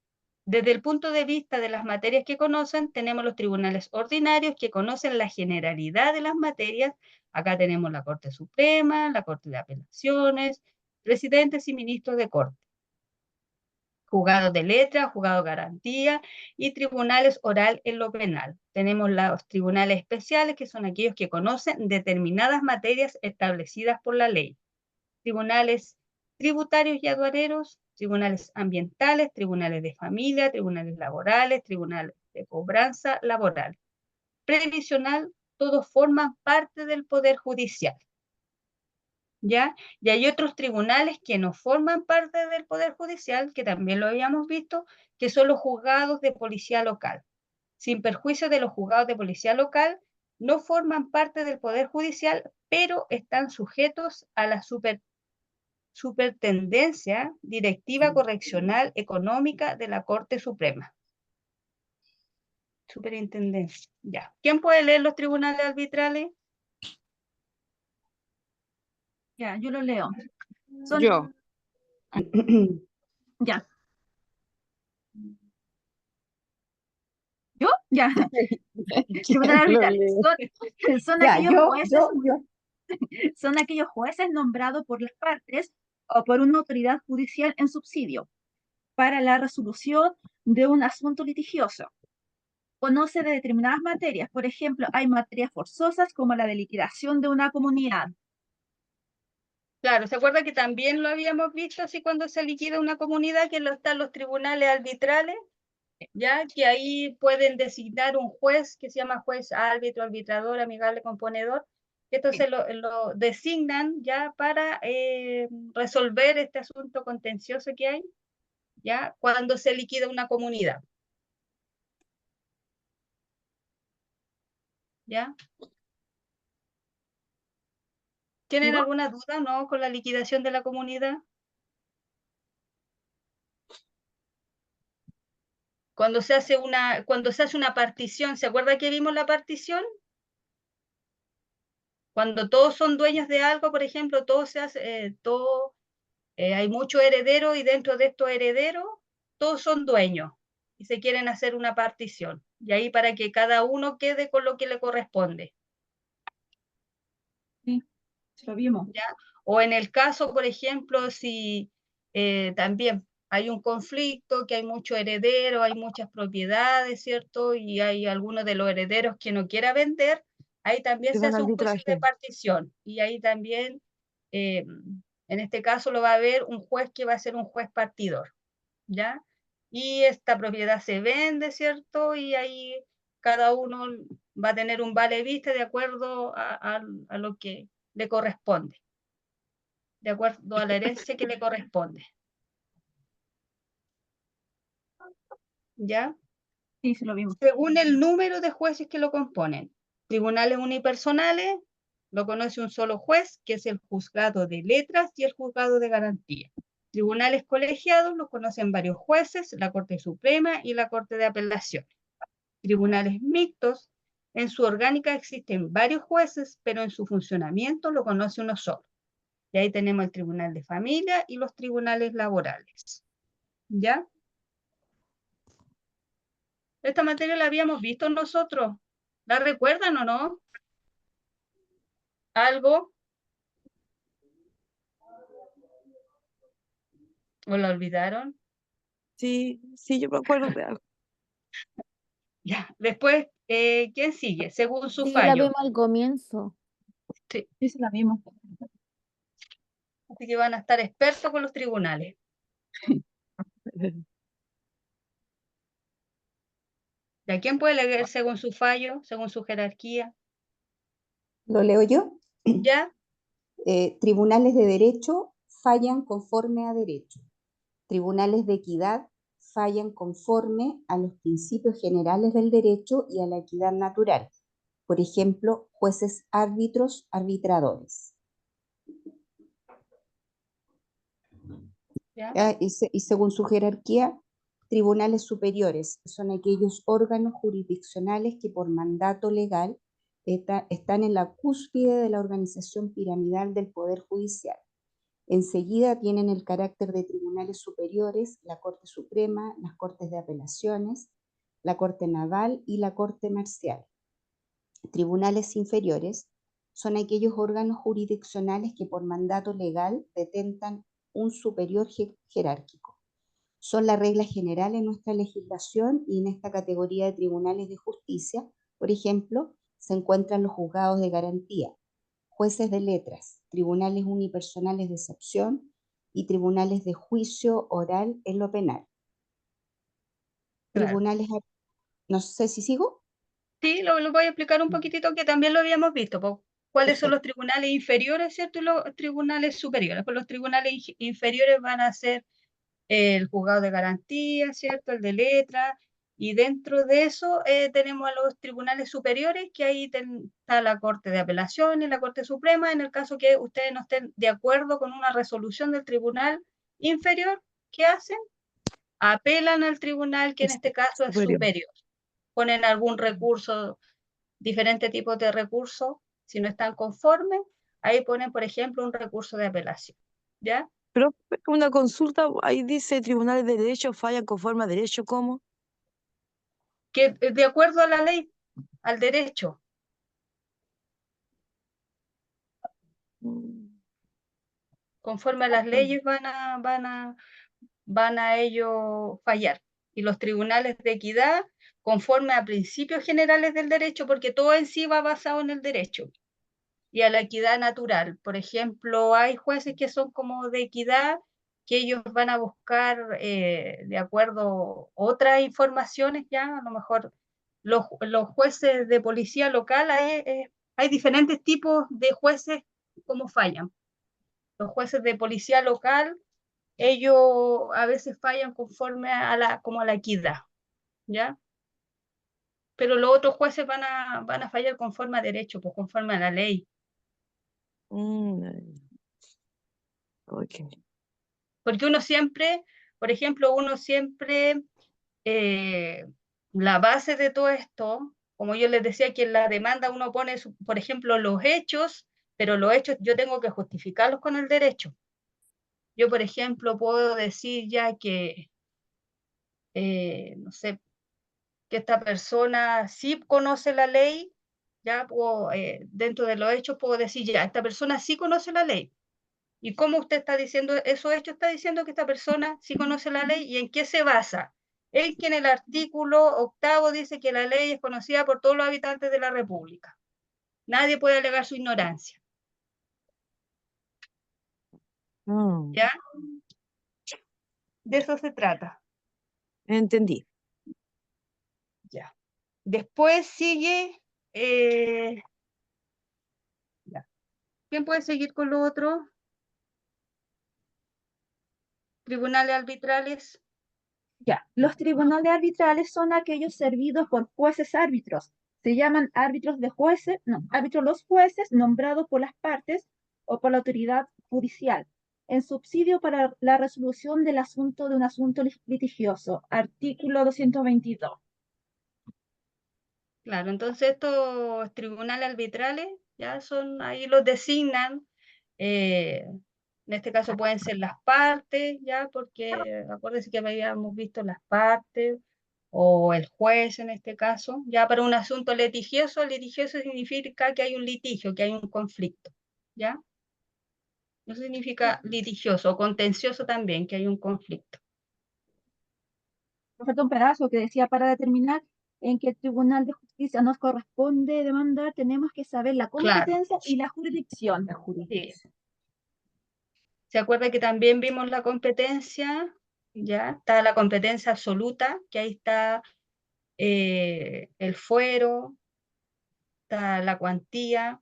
Desde el punto de vista de las materias que conocen, tenemos los tribunales ordinarios que conocen la generalidad de las materias. Acá tenemos la Corte Suprema, la Corte de Apelaciones, presidentes y ministros de Corte, juzgados de letra, juzgados de garantía y tribunales oral en lo penal. Tenemos los tribunales especiales, que son aquellos que conocen determinadas materias establecidas por la ley. Tribunales tributarios y aduaneros, tribunales ambientales, tribunales de familia, tribunales laborales, tribunales de cobranza laboral. Previsional, todos forman parte del Poder Judicial. ¿Ya? Y hay otros tribunales que no forman parte del Poder Judicial, que también lo habíamos visto, que son los juzgados de policía local. Sin perjuicio de los juzgados de policía local, no forman parte del Poder Judicial, pero están sujetos a la supertendencia directiva correccional económica de la Corte Suprema. Superintendencia. Ya. ¿Quién puede leer los tribunales arbitrales? ya, yo lo leo. Son, yo. ya. ¿Yo? Ya. Tribunales Lo arbitrales. leo. Son Ya, aquellos jueces, yo. son aquellos jueces nombrados por las partes o por una autoridad judicial en subsidio para la resolución de un asunto litigioso. Conoce de determinadas materias. Por ejemplo, hay materias forzosas como la de liquidación de una comunidad. Claro, ¿se acuerda que también lo habíamos visto así cuando se liquida una comunidad, que están los tribunales arbitrales? Ya que ahí pueden designar un juez que se llama juez árbitro, arbitrador, amigable, componedor. Entonces lo designan ya para resolver este asunto contencioso que hay, ya cuando se liquida una comunidad. ¿Ya? ¿Tienen ¿Yo? alguna duda, no, con la liquidación de la comunidad? Cuando se hace una partición, ¿se acuerda que vimos la partición? Cuando todos son dueños de algo, por ejemplo, hay muchos herederos y dentro de estos herederos todos son dueños y se quieren hacer una partición. Y ahí para que cada uno quede con lo que le corresponde. Sí, lo vimos. ¿Ya? O en el caso, por ejemplo, si también hay un conflicto, que hay muchos herederos, hay muchas propiedades, ¿cierto? Y hay algunos de los herederos que no quiera vender, ahí también Se se van hace al un juicio de arbitraje. partición. Y ahí también, en este caso, lo va a haber un juez que va a ser un juez partidor, ¿ya? Y esta propiedad se vende, ¿cierto? Y ahí cada uno va a tener un vale vista de acuerdo a lo que le corresponde, de acuerdo a la herencia que le corresponde. ¿Ya? Sí, sí, lo vimos. Según el número de jueces que lo componen. Tribunales unipersonales lo conoce un solo juez, que es el juzgado de letras y el juzgado de garantía. Tribunales colegiados lo conocen varios jueces, la Corte Suprema y la Corte de Apelaciones. Tribunales mixtos, en su orgánica existen varios jueces, pero en su funcionamiento lo conoce uno solo. Y ahí tenemos el Tribunal de Familia y los tribunales laborales. ¿Ya? Esta materia la habíamos visto nosotros. ¿La recuerdan o no? ¿Algo? ¿O la olvidaron? Sí, sí, yo me acuerdo de algo. Ya. Después, ¿quién sigue? Según su Sí, la fallo. vimos al comienzo. Sí. Sí, sí, la vimos. Así que van a estar expertos con los tribunales. ¿Y quién puede leer según su fallo, según su jerarquía? ¿Lo leo yo? ¿Ya? Tribunales de derecho fallan conforme a derecho. Tribunales de equidad fallan conforme a los principios generales del derecho y a la equidad natural. Por ejemplo, jueces árbitros, arbitradores. ¿Ya? Y según su jerarquía, tribunales superiores son aquellos órganos jurisdiccionales que por mandato legal están en la cúspide de la organización piramidal del Poder Judicial. Enseguida tienen el carácter de tribunales superiores la Corte Suprema, las Cortes de Apelaciones, la Corte Naval y la Corte Marcial. Tribunales inferiores son aquellos órganos jurisdiccionales que por mandato legal detentan un superior jerárquico. Son la regla general en nuestra legislación y en esta categoría de tribunales de justicia, por ejemplo, se encuentran los juzgados de garantía, jueces de letras, tribunales unipersonales de excepción y tribunales de juicio oral en lo penal. Claro. Tribunales, no sé si sigo. Sí, lo voy a explicar un poquitito, que también lo habíamos visto. ¿Cuáles son los tribunales inferiores, cierto? Y los tribunales superiores. Pues los tribunales inferiores van a ser el juzgado de garantía, ¿cierto? El de letra. Y dentro de eso tenemos a los tribunales superiores, que ahí está la Corte de Apelación y la Corte Suprema, en el caso que ustedes no estén de acuerdo con una resolución del tribunal inferior. ¿Qué hacen? Apelan al tribunal, que en este caso es superior. Ponen algún recurso, diferentes tipos de recursos. Si no están conformes, ahí ponen, por ejemplo, un recurso de apelación. ¿Ya? Pero una consulta, ahí dice tribunales de derecho fallan conforme a derecho, ¿cómo? Que de acuerdo a la ley, al derecho. Mm. Conforme a las leyes van a ellos fallar. Y los tribunales de equidad, conforme a principios generales del derecho, porque todo en sí va basado en el derecho y a la equidad natural. Por ejemplo, hay jueces que son como de equidad, que ellos van a buscar, de acuerdo, otras informaciones ya, a lo mejor los jueces de policía local, hay diferentes tipos de jueces como fallan. Los jueces de policía local, ellos a veces fallan conforme como a la equidad, ¿ya? Pero los otros jueces van a fallar conforme a derecho, pues conforme a la ley. Ok. Porque uno siempre, por ejemplo, eh, la base de todo esto, como yo les decía, que en la demanda uno pone, por ejemplo, los hechos, pero los hechos yo tengo que justificarlos con el derecho. Yo, por ejemplo, puedo decir ya que, no sé, que esta persona sí conoce la ley, ya puedo, dentro de los hechos puedo decir, ya, esta persona sí conoce la ley. ¿Y cómo usted está diciendo esos hechos? Está diciendo que esta persona sí conoce la ley. ¿Y en qué se basa? En que en el artículo 8 dice que la ley es conocida por todos los habitantes de la República. Nadie puede alegar su ignorancia. ¿Ya? De eso se trata. Entendí. Ya. Después sigue... ya. ¿Quién puede seguir con lo otro? Tribunales arbitrales. Ya, los tribunales arbitrales son aquellos servidos por jueces árbitros. Se llaman árbitros de jueces, no, árbitros los jueces nombrados por las partes o por la autoridad judicial, en subsidio para la resolución del asunto de un asunto litigioso. Artículo 222. Claro, entonces estos tribunales arbitrales ya son, ahí los designan, en este caso pueden ser las partes, ya, porque acuérdense que habíamos visto las partes, o el juez en este caso. Ya para un asunto litigioso significa que hay un litigio, que hay un conflicto, ¿ya? Eso significa litigioso, o contencioso también, que hay un conflicto. Me falta un pedazo que decía, para determinar en qué tribunal de justicia nos corresponde demandar, tenemos que saber la Claro. competencia y la jurisdicción. Sí. ¿Se acuerda que también vimos la competencia? Ya está la competencia absoluta, que ahí está el fuero, está la cuantía,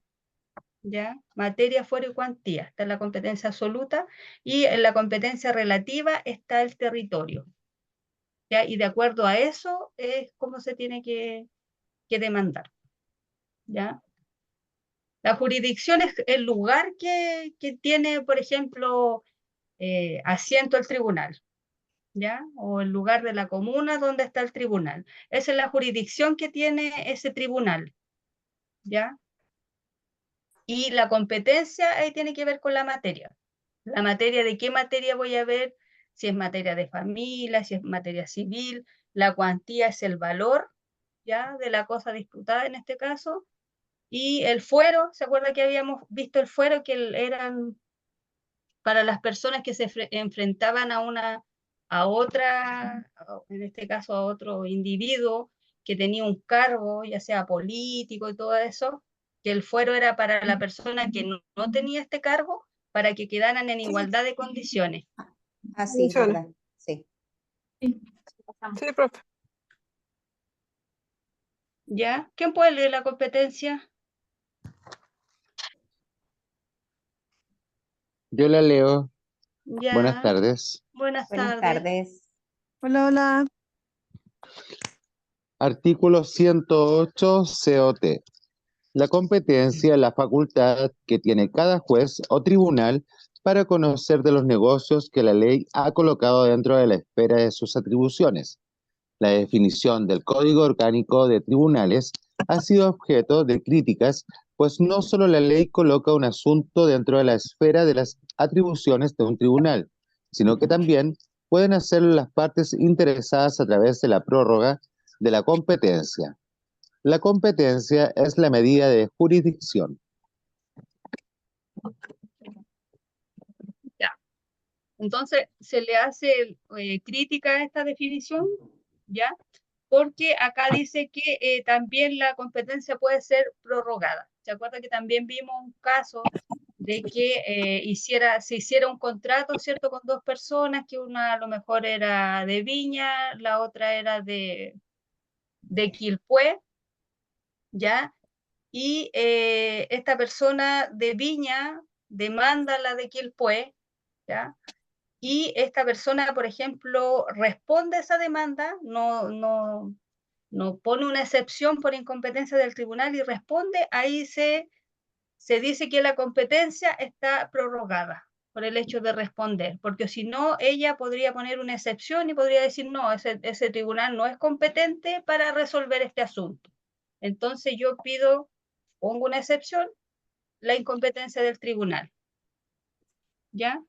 ¿ya? Materia, fuero y cuantía. Está la competencia absoluta y en la competencia relativa está el territorio, ¿ya? Y de acuerdo a eso es cómo se tiene que demandar, ¿ya? La jurisdicción es el lugar que tiene, por ejemplo, asiento el tribunal, ¿ya? O el lugar de la comuna donde está el tribunal. Esa es la jurisdicción que tiene ese tribunal, ¿ya? Y la competencia ahí tiene que ver con la materia. La materia, ¿de qué materia voy a ver? Si es materia de familia, si es materia civil. La cuantía es el valor, ¿ya? De la cosa disputada en este caso. Y el fuero, ¿se acuerda que habíamos visto el fuero? Que eran para las personas que se enfrentaban a otra, en este caso a otro individuo que tenía un cargo, ya sea político y todo eso, que el fuero era para la persona que no tenía este cargo, para que quedaran en igualdad de condiciones. Así es verdad, sí. Sí, profe. ¿Ya? ¿Quién puede leer la competencia? Yo la leo. Ya. Buenas tardes. Buenas Buenas tardes. tardes. Hola, hola. Artículo 108 COT. La competencia es la facultad que tiene cada juez o tribunal para conocer de los negocios que la ley ha colocado dentro de la esfera de sus atribuciones. La definición del Código Orgánico de Tribunales ha sido objeto de críticas, pues no solo la ley coloca un asunto dentro de la esfera de las atribuciones de un tribunal, sino que también pueden hacerlo las partes interesadas a través de la prórroga de la competencia. La competencia es la medida de jurisdicción. Ya. Entonces, se le hace crítica a esta definición, ¿ya? Porque acá dice que también la competencia puede ser prorrogada. ¿Se acuerda que también vimos un caso de que se hiciera un contrato, ¿cierto?, con dos personas, que una a lo mejor era de Viña, la otra era de Quilpué, ¿ya? Y esta persona de Viña demanda a la de Quilpué, ¿ya? Y esta persona, por ejemplo, responde a esa demanda, no pone una excepción por incompetencia del tribunal y responde, ahí se dice que la competencia está prorrogada por el hecho de responder, porque si no, ella podría poner una excepción y podría decir, no, ese tribunal no es competente para resolver este asunto. Entonces yo pongo una excepción, la incompetencia del tribunal. ¿Ya?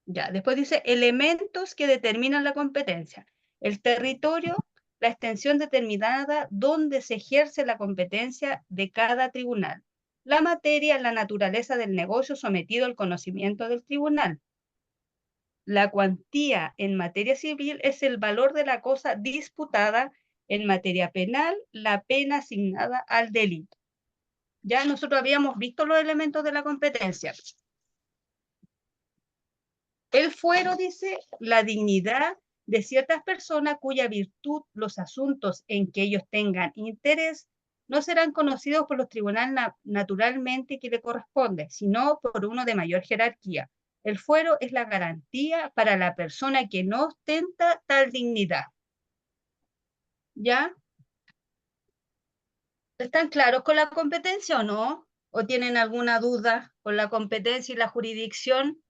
Ya, después dice elementos que determinan la competencia. El territorio, la extensión determinada donde se ejerce la competencia de cada tribunal. La materia, la naturaleza del negocio sometido al conocimiento del tribunal. La cuantía en materia civil es el valor de la cosa disputada. En materia penal, la pena asignada al delito. Ya nosotros habíamos visto los elementos de la competencia. El fuero dice la dignidad de ciertas personas cuya virtud los asuntos en que ellos tengan interés no serán conocidos por los tribunales naturalmente que le corresponde, sino por uno de mayor jerarquía. El fuero es la garantía para la persona que no ostenta tal dignidad. ¿Ya? ¿Están claros con la competencia o no? ¿O tienen alguna duda con la competencia y la jurisdicción?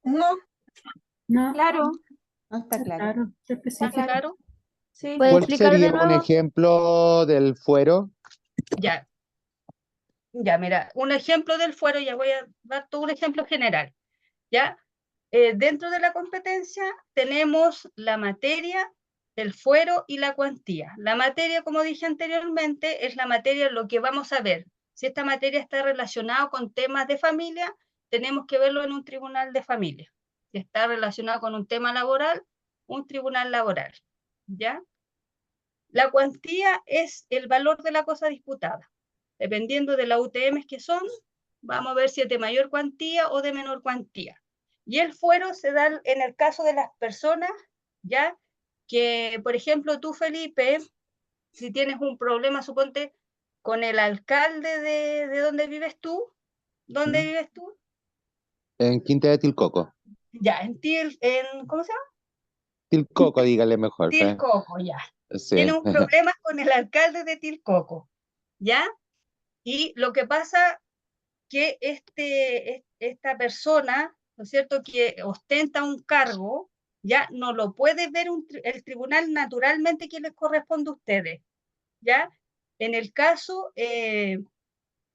No, No, No claro, está claro. ¿Está claro? sí. ¿Puede ¿Cuál explicar de sería un nuevo? ejemplo del fuero? Ya, mira, un ejemplo del fuero, ya voy a dar todo un ejemplo general. ¿ya? Dentro de la competencia tenemos la materia, el fuero y la cuantía. La materia, como dije anteriormente, es la materia lo que vamos a ver. Si esta materia está relacionada con temas de familia, tenemos que verlo en un tribunal de familia. Si está relacionado con un tema laboral, un tribunal laboral, ¿ya? La cuantía es el valor de la cosa disputada. Dependiendo de las UTM que son, vamos a ver si es de mayor cuantía o de menor cuantía. Y el fuero se da en el caso de las personas, ya que, por ejemplo, tú, Felipe, si tienes un problema, suponte, con el alcalde de donde vives tú, ¿dónde vives tú? En Quinta de Tilcoco. Ya, ¿cómo se llama? Tilcoco, dígale mejor. Tilcoco, ya. Sí. Tienes un problema con el alcalde de Tilcoco, ¿ya? Y lo que pasa que esta persona, ¿no es cierto?, que ostenta un cargo, ya no lo puede ver el tribunal naturalmente que les corresponde a ustedes, ¿ya? En el caso,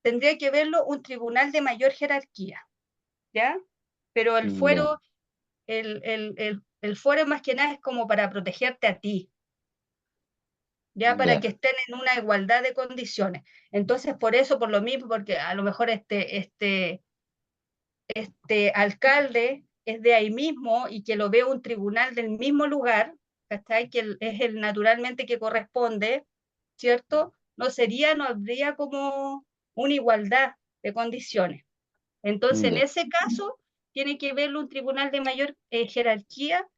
tendría que verlo un tribunal de mayor jerarquía, ¿ya? Pero el Ya. fuero, el fuero más que nada es como para protegerte a ti, ya para Ya. que estén en una igualdad de condiciones. Entonces, por eso, por lo mismo, porque a lo mejor este alcalde es de ahí mismo y que lo vea un tribunal del mismo lugar, ¿cachai? Que es el naturalmente que corresponde, ¿cierto? No habría como una igualdad de condiciones. Entonces, en Ya. ese caso, tiene que verlo un tribunal de mayor jerarquía,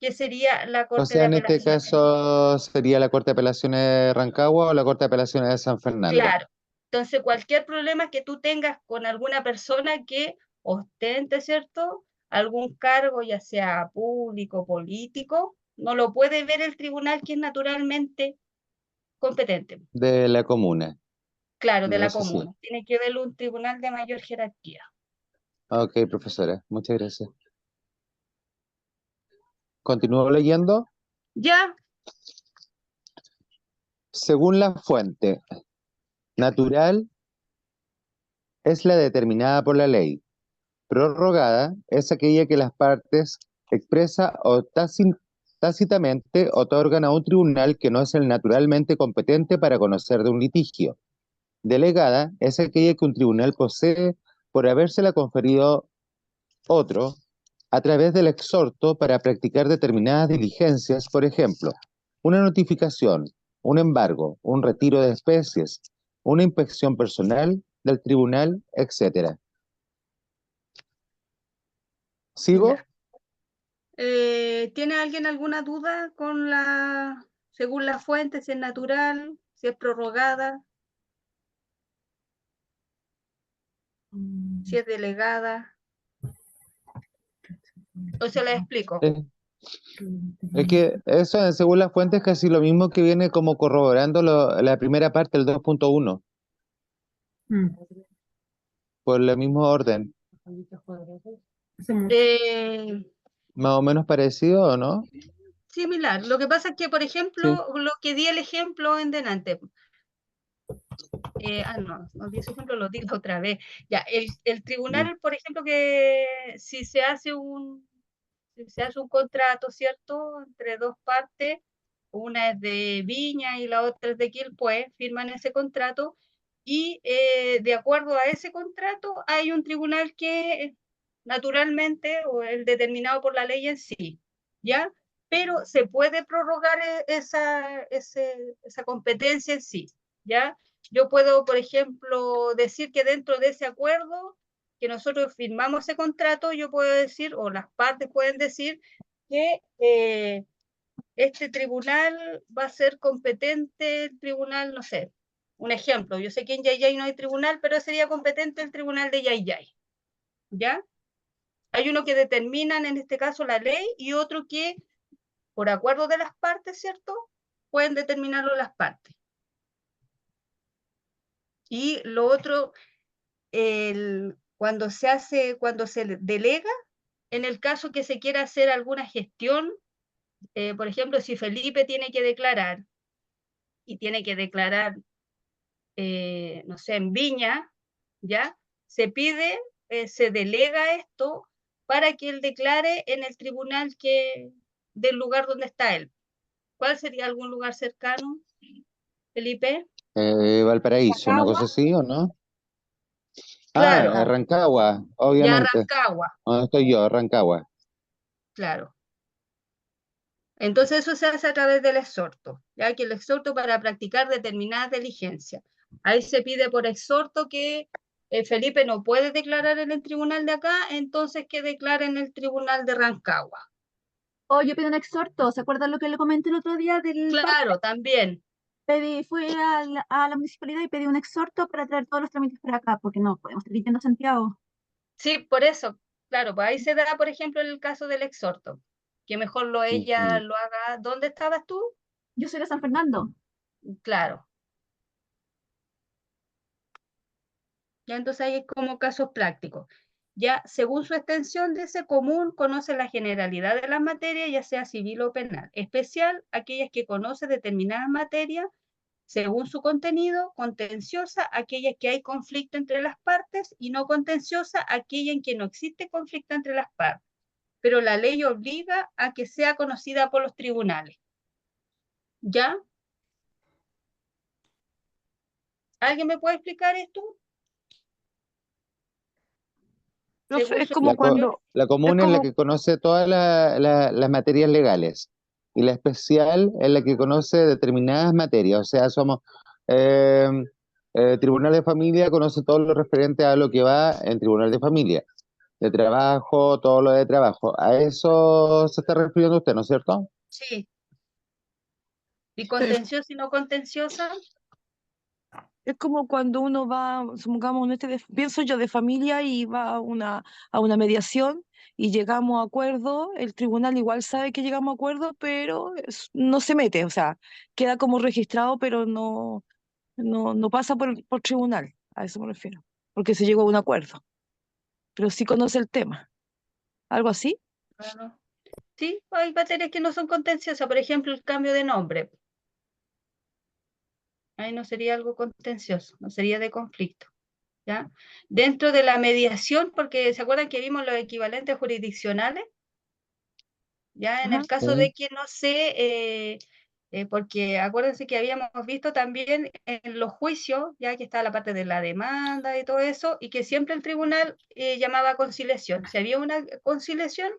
que sería la O Corte sea, de en este Apelaciones. caso sería la Corte de Apelaciones de Rancagua o la Corte de Apelaciones de San Fernando. Claro. Entonces, cualquier problema que tú tengas con alguna persona que ostente, ¿cierto?, algún cargo, ya sea público, político, no lo puede ver el tribunal que es naturalmente competente. De la comuna. Claro, de Ya, la eso sí. comuna. Tiene que verlo un tribunal de mayor jerarquía. Ok, profesora. Muchas gracias. Continúo leyendo. Ya, Según la fuente, natural es la determinada por la ley. Prorrogada es aquella que las partes expresa o tácitamente otorgan a un tribunal que no es el naturalmente competente para conocer de un litigio. Delegada es aquella que un tribunal posee por habérsela conferido otro a través del exhorto para practicar determinadas diligencias, por ejemplo, una notificación, un embargo, un retiro de especies, una inspección personal del tribunal, etc. ¿Sigo? ya. ¿Tiene alguien alguna duda con según la fuente, si es natural, si es prorrogada, si es delegada? O se la explico. Es que eso, según las fuentes, es casi lo mismo que viene como corroborando la primera parte, el 2.1, por el mismo orden. Eh, Más o menos parecido, ¿o no? Similar. Lo que pasa es que, por ejemplo, Sí. lo que di el ejemplo en delante. No di ese ejemplo, lo digo otra vez. Ya, el tribunal, por ejemplo, que si se hace un contrato, ¿cierto?, entre dos partes, una es de Viña y la otra es de Quilpué, firman ese contrato y de acuerdo a ese contrato hay un tribunal que naturalmente, o el determinado por la ley en sí, ¿ya? Pero se puede prorrogar esa competencia en sí, ¿ya? Yo puedo, por ejemplo, decir que dentro de ese acuerdo que nosotros firmamos ese contrato, yo puedo decir, o las partes pueden decir, que este tribunal va a ser competente, el tribunal, no sé, un ejemplo, yo sé que en Yayay no hay tribunal, pero sería competente el tribunal de Yayay, ¿ya? Hay uno que determinan, en este caso, la ley, y otro que, por acuerdo de las partes, ¿cierto?, pueden determinarlo las partes. Y lo otro, cuando se delega, en el caso que se quiera hacer alguna gestión, por ejemplo, si Felipe tiene que declarar, y tiene que declarar, no sé, en Viña, ¿ya? Se pide, se delega esto para que él declare en el tribunal del lugar donde está él. ¿Cuál sería algún lugar cercano, Felipe? Valparaíso, una cosa Rancagua. así, ¿o no? Claro, Rancagua, ya obviamente. Rancagua, ¿Dónde estoy yo? Rancagua. claro. Entonces eso se hace a través del exhorto, ya que el exhorto para practicar determinadas diligencias. Ahí se pide por exhorto que Felipe no puede declarar en el tribunal de acá, entonces que declare en el tribunal de Rancagua. O yo pedí un exhorto, ¿se acuerdan lo que le comenté el otro día del parque? Claro, también. Fui a la municipalidad y pedí un exhorto para traer todos los trámites para acá, porque no podemos estar yendo a Santiago. Sí, por eso, claro, pues ahí se da, por ejemplo, en el caso del exhorto, que mejor ella Ujú. lo haga. ¿Dónde estabas tú? Yo soy de San Fernando. Claro. Ya entonces hay como casos prácticos. Ya según su extensión de ese común, conoce la generalidad de las materias, ya sea civil o penal. Especial, aquellas que conoce determinadas materias según su contenido, contenciosa, aquellas que hay conflicto entre las partes, y no contenciosa, aquella en que no existe conflicto entre las partes. Pero la ley obliga a que sea conocida por los tribunales. ¿Ya? ¿Alguien me puede explicar esto? Según Es su como extensión. La común es es la como, que conoce todas las materias legales y la especial es la que conoce determinadas materias. O sea, somos eh, Tribunal de Familia conoce todo lo referente a lo que va en Tribunal de Familia, de trabajo, todo lo de trabajo. A eso se está refiriendo usted, ¿no es cierto? Sí. ¿Y contenciosa y no contenciosa? es como cuando uno va, supongamos, pienso yo de familia y va a una mediación y llegamos a acuerdo, el tribunal igual sabe que llegamos a acuerdo, pero no se mete, o sea, queda como registrado, pero no pasa por tribunal, a eso me refiero, porque se llegó a un acuerdo, pero sí conoce el tema, algo así. Claro. Sí, hay materias que no son contenciosas, por ejemplo, el cambio de nombre. Ahí no sería algo contencioso, no sería de conflicto. ¿Ya? Dentro de la mediación, porque se acuerdan que vimos los equivalentes jurisdiccionales, ya en Ajá. el caso Sí. de que no sé, porque acuérdense que habíamos visto también en los juicios, ya que está la parte de la demanda y todo eso, y que siempre el tribunal llamaba a conciliación. Si había una conciliación,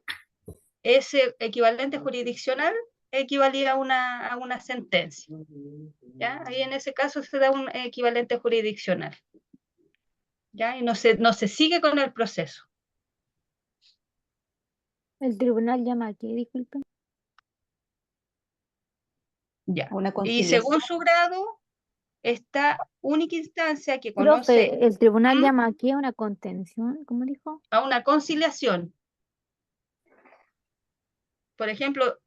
ese equivalente jurisdiccional equivalía a una sentencia. ¿Ya? Ahí en ese caso se da un equivalente jurisdiccional. ¿Ya? Y no se sigue con el proceso. El tribunal llama a qué, disculpen. Ya. Una Y según conciliación. su grado, esta única instancia que conoce Profe, el tribunal llama a qué, una contención, ¿cómo dijo? a una conciliación. Por ejemplo,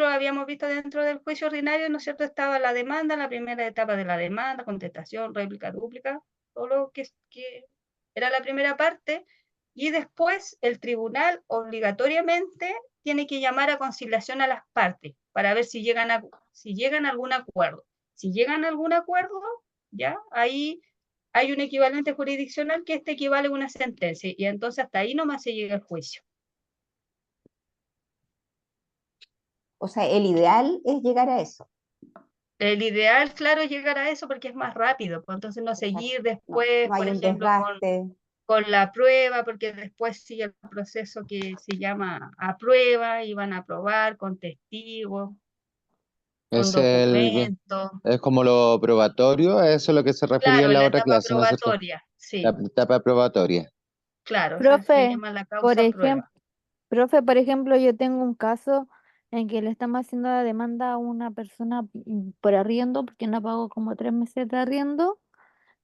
habíamos visto dentro del juicio ordinario, ¿no es cierto? Estaba la demanda, la primera etapa de la demanda, contestación, réplica, dúplica, todo lo que era la primera parte, y después el tribunal obligatoriamente tiene que llamar a conciliación a las partes para ver si llegan a algún acuerdo. Si llegan a algún acuerdo, ya ahí hay un equivalente jurisdiccional que equivale a una sentencia, y entonces hasta ahí nomás se llega el juicio. O sea, el ideal es llegar a eso. El ideal, claro, es llegar a eso porque es más rápido, pues entonces no Exacto. seguir No, después, no hay por un ejemplo, desgaste. con la prueba, porque después sigue el proceso que se llama a prueba y van a probar con testigos, con Es el, documentos. es como lo probatorio, a eso es lo que se refería Claro, en en la la otra etapa clase, ¿no es cierto? probatoria, La sí, etapa probatoria. claro, esa se Profe, llama la por causa ejemplo, prueba. por ejemplo, yo tengo un caso en que le estamos haciendo la demanda a una persona por arriendo, porque no pagó como 3 meses de arriendo,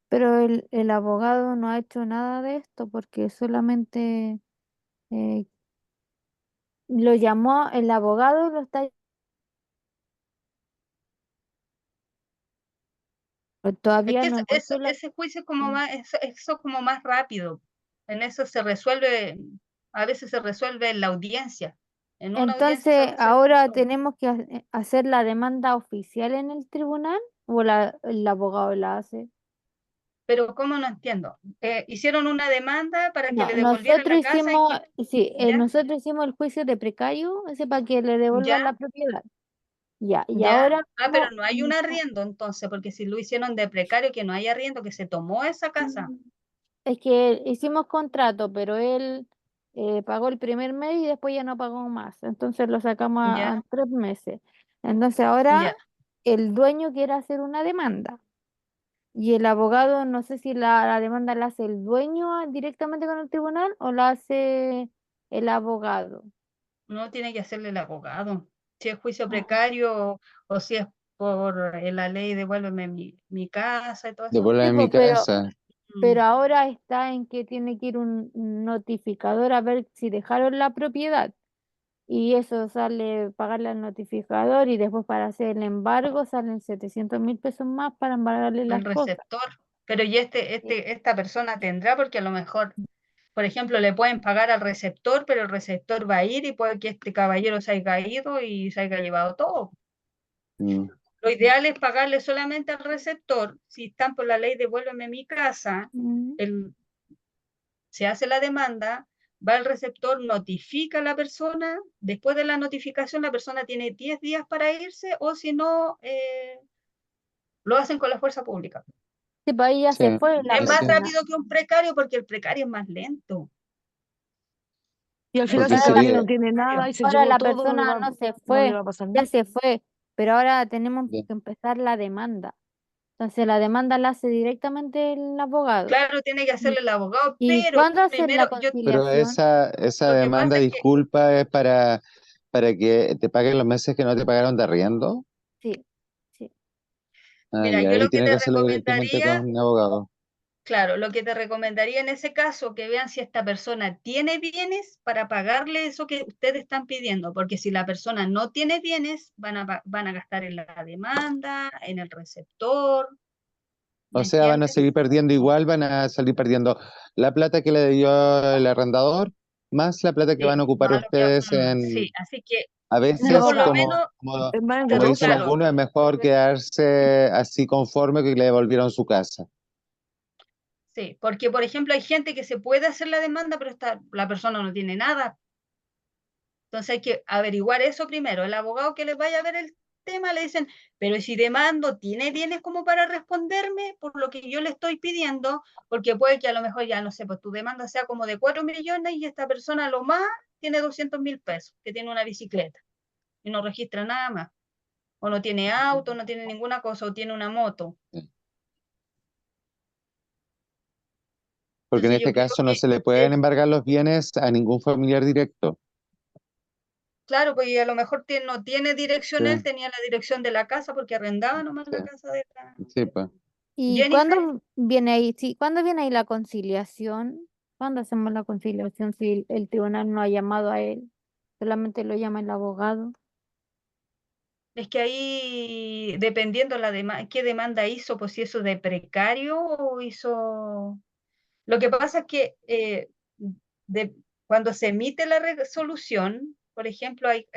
pero el abogado no ha hecho nada de esto porque solamente eh, lo llamó, el abogado lo está, Es todavía que no hemos hecho la... ese juicio es como más, eso es como más rápido. En eso se resuelve, a veces se resuelve en la audiencia. En una audiencia se Entonces, resuelve ahora todo. tenemos que hacer la demanda oficial en el tribunal o el abogado la hace. Pero ¿cómo no entiendo? Hicieron una demanda para que No, le devolvieran nosotros la casa y hicimos, sí, ¿ya? nosotros hicimos el juicio de precario, ese para que le devuelvan ¿Ya? la propiedad. Ya, y ¿Ya? ahora Pero no, no hay un arriendo entonces, porque si lo hicieron de precario, que no hay arriendo, que se tomó esa casa. es que hicimos contrato, pero él pagó el primer mes y después ya no pagó más. Entonces lo sacamos ¿Ya? a 3 meses. Entonces ahora ¿Ya? el dueño quiere hacer una demanda. Y el abogado, no sé si la demanda la hace el dueño directamente con el tribunal o la hace el abogado. No tiene que hacerle el abogado. Si es juicio Ah, precario o si es por la ley, devuélveme mi casa y todo eso. Devuelve sí, en mi pues, casa. pero ahora está en que tiene que ir un notificador a ver si dejaron la propiedad. Y eso sale pagarle al notificador y después para hacer el embargo salen 700.000 pesos más para embargarle las El cosas. receptor. Pero y Sí. esta persona tendrá, porque a lo mejor, por ejemplo, le pueden pagar al receptor, pero el receptor va a ir y puede que este caballero se haya ido y se haya llevado todo. Mm. Lo ideal es pagarle solamente al receptor. Si están por la ley devuélveme mi casa, Mm. se hace la demanda, va el receptor, notifica a la persona, después de la notificación la persona tiene 10 días para irse o si no, lo hacen con la fuerza pública. Sí, pues ahí ya Sí, se fue la Es más así. persona. rápido que un precario porque el precario es más lento. Y al final Porque si el Ahora caballero sería, no tiene nada y se ahora llevó la todo, persona no se no le fue, va a pasar ya nada. se fue, pero ahora tenemos ya. que empezar la demanda. Entonces la demanda la hace directamente el abogado. Claro, tiene que hacerle el abogado, ¿Y pero cuándo hacer primero la yo, Pero conciliación? esa lo que demanda, pasa es que, disculpa, es para que te paguen los meses que no te pagaron de arriendo. Sí, sí. Ah, mira, y yo ahí lo que tiene que te hacerlo directamente recomendaría, con un abogado. claro, lo que te recomendaría en ese caso, que vean si esta persona tiene bienes para pagarle eso que ustedes están pidiendo, porque si la persona no tiene bienes, van a gastar en la demanda, en el receptor, O ¿me sea, van a entiendes? seguir perdiendo igual, van a salir perdiendo la plata que le dio el arrendador, más la plata que van Sí, a ocupar más lo que, ustedes sí, en, así que a yo No, por veces, lo abogado, menos, es más como dicen engorroso. claro, algunos, es mejor quedarse así conforme que le devolvieron su casa. sí, porque por ejemplo hay gente que se puede hacer la demanda, pero la persona no tiene nada. Entonces hay que averiguar eso primero. El abogado que les vaya a ver el tema le dicen, pero si demando, ¿tiene bienes como para responderme por lo que yo le estoy pidiendo? Porque puede que a lo mejor ya, no sé, pues tu demanda sea como de 4 millones y esta persona lo más tiene 200.000 pesos, que tiene una bicicleta y no registra nada más. O no tiene auto, no tiene ninguna cosa, o tiene una moto. Porque en Entonces yo este creo caso no que se le pueden embargar los bienes a ningún familiar directo. claro, pues y a lo mejor no tiene dirección, él Sí, tenía la dirección de la casa porque arrendaba nomás sí, la casa de la sí, pues. ¿Y Jennifer. cuándo viene ahí? Sí, ¿cuándo viene ahí la conciliación? ¿Cuándo hacemos la conciliación si el tribunal no ha llamado a él? Solamente lo llama el abogado. Es que ahí, dependiendo qué demanda hizo, pues si eso de precario o hizo... Lo que pasa es que cuando se emite la resolución, por ejemplo, hay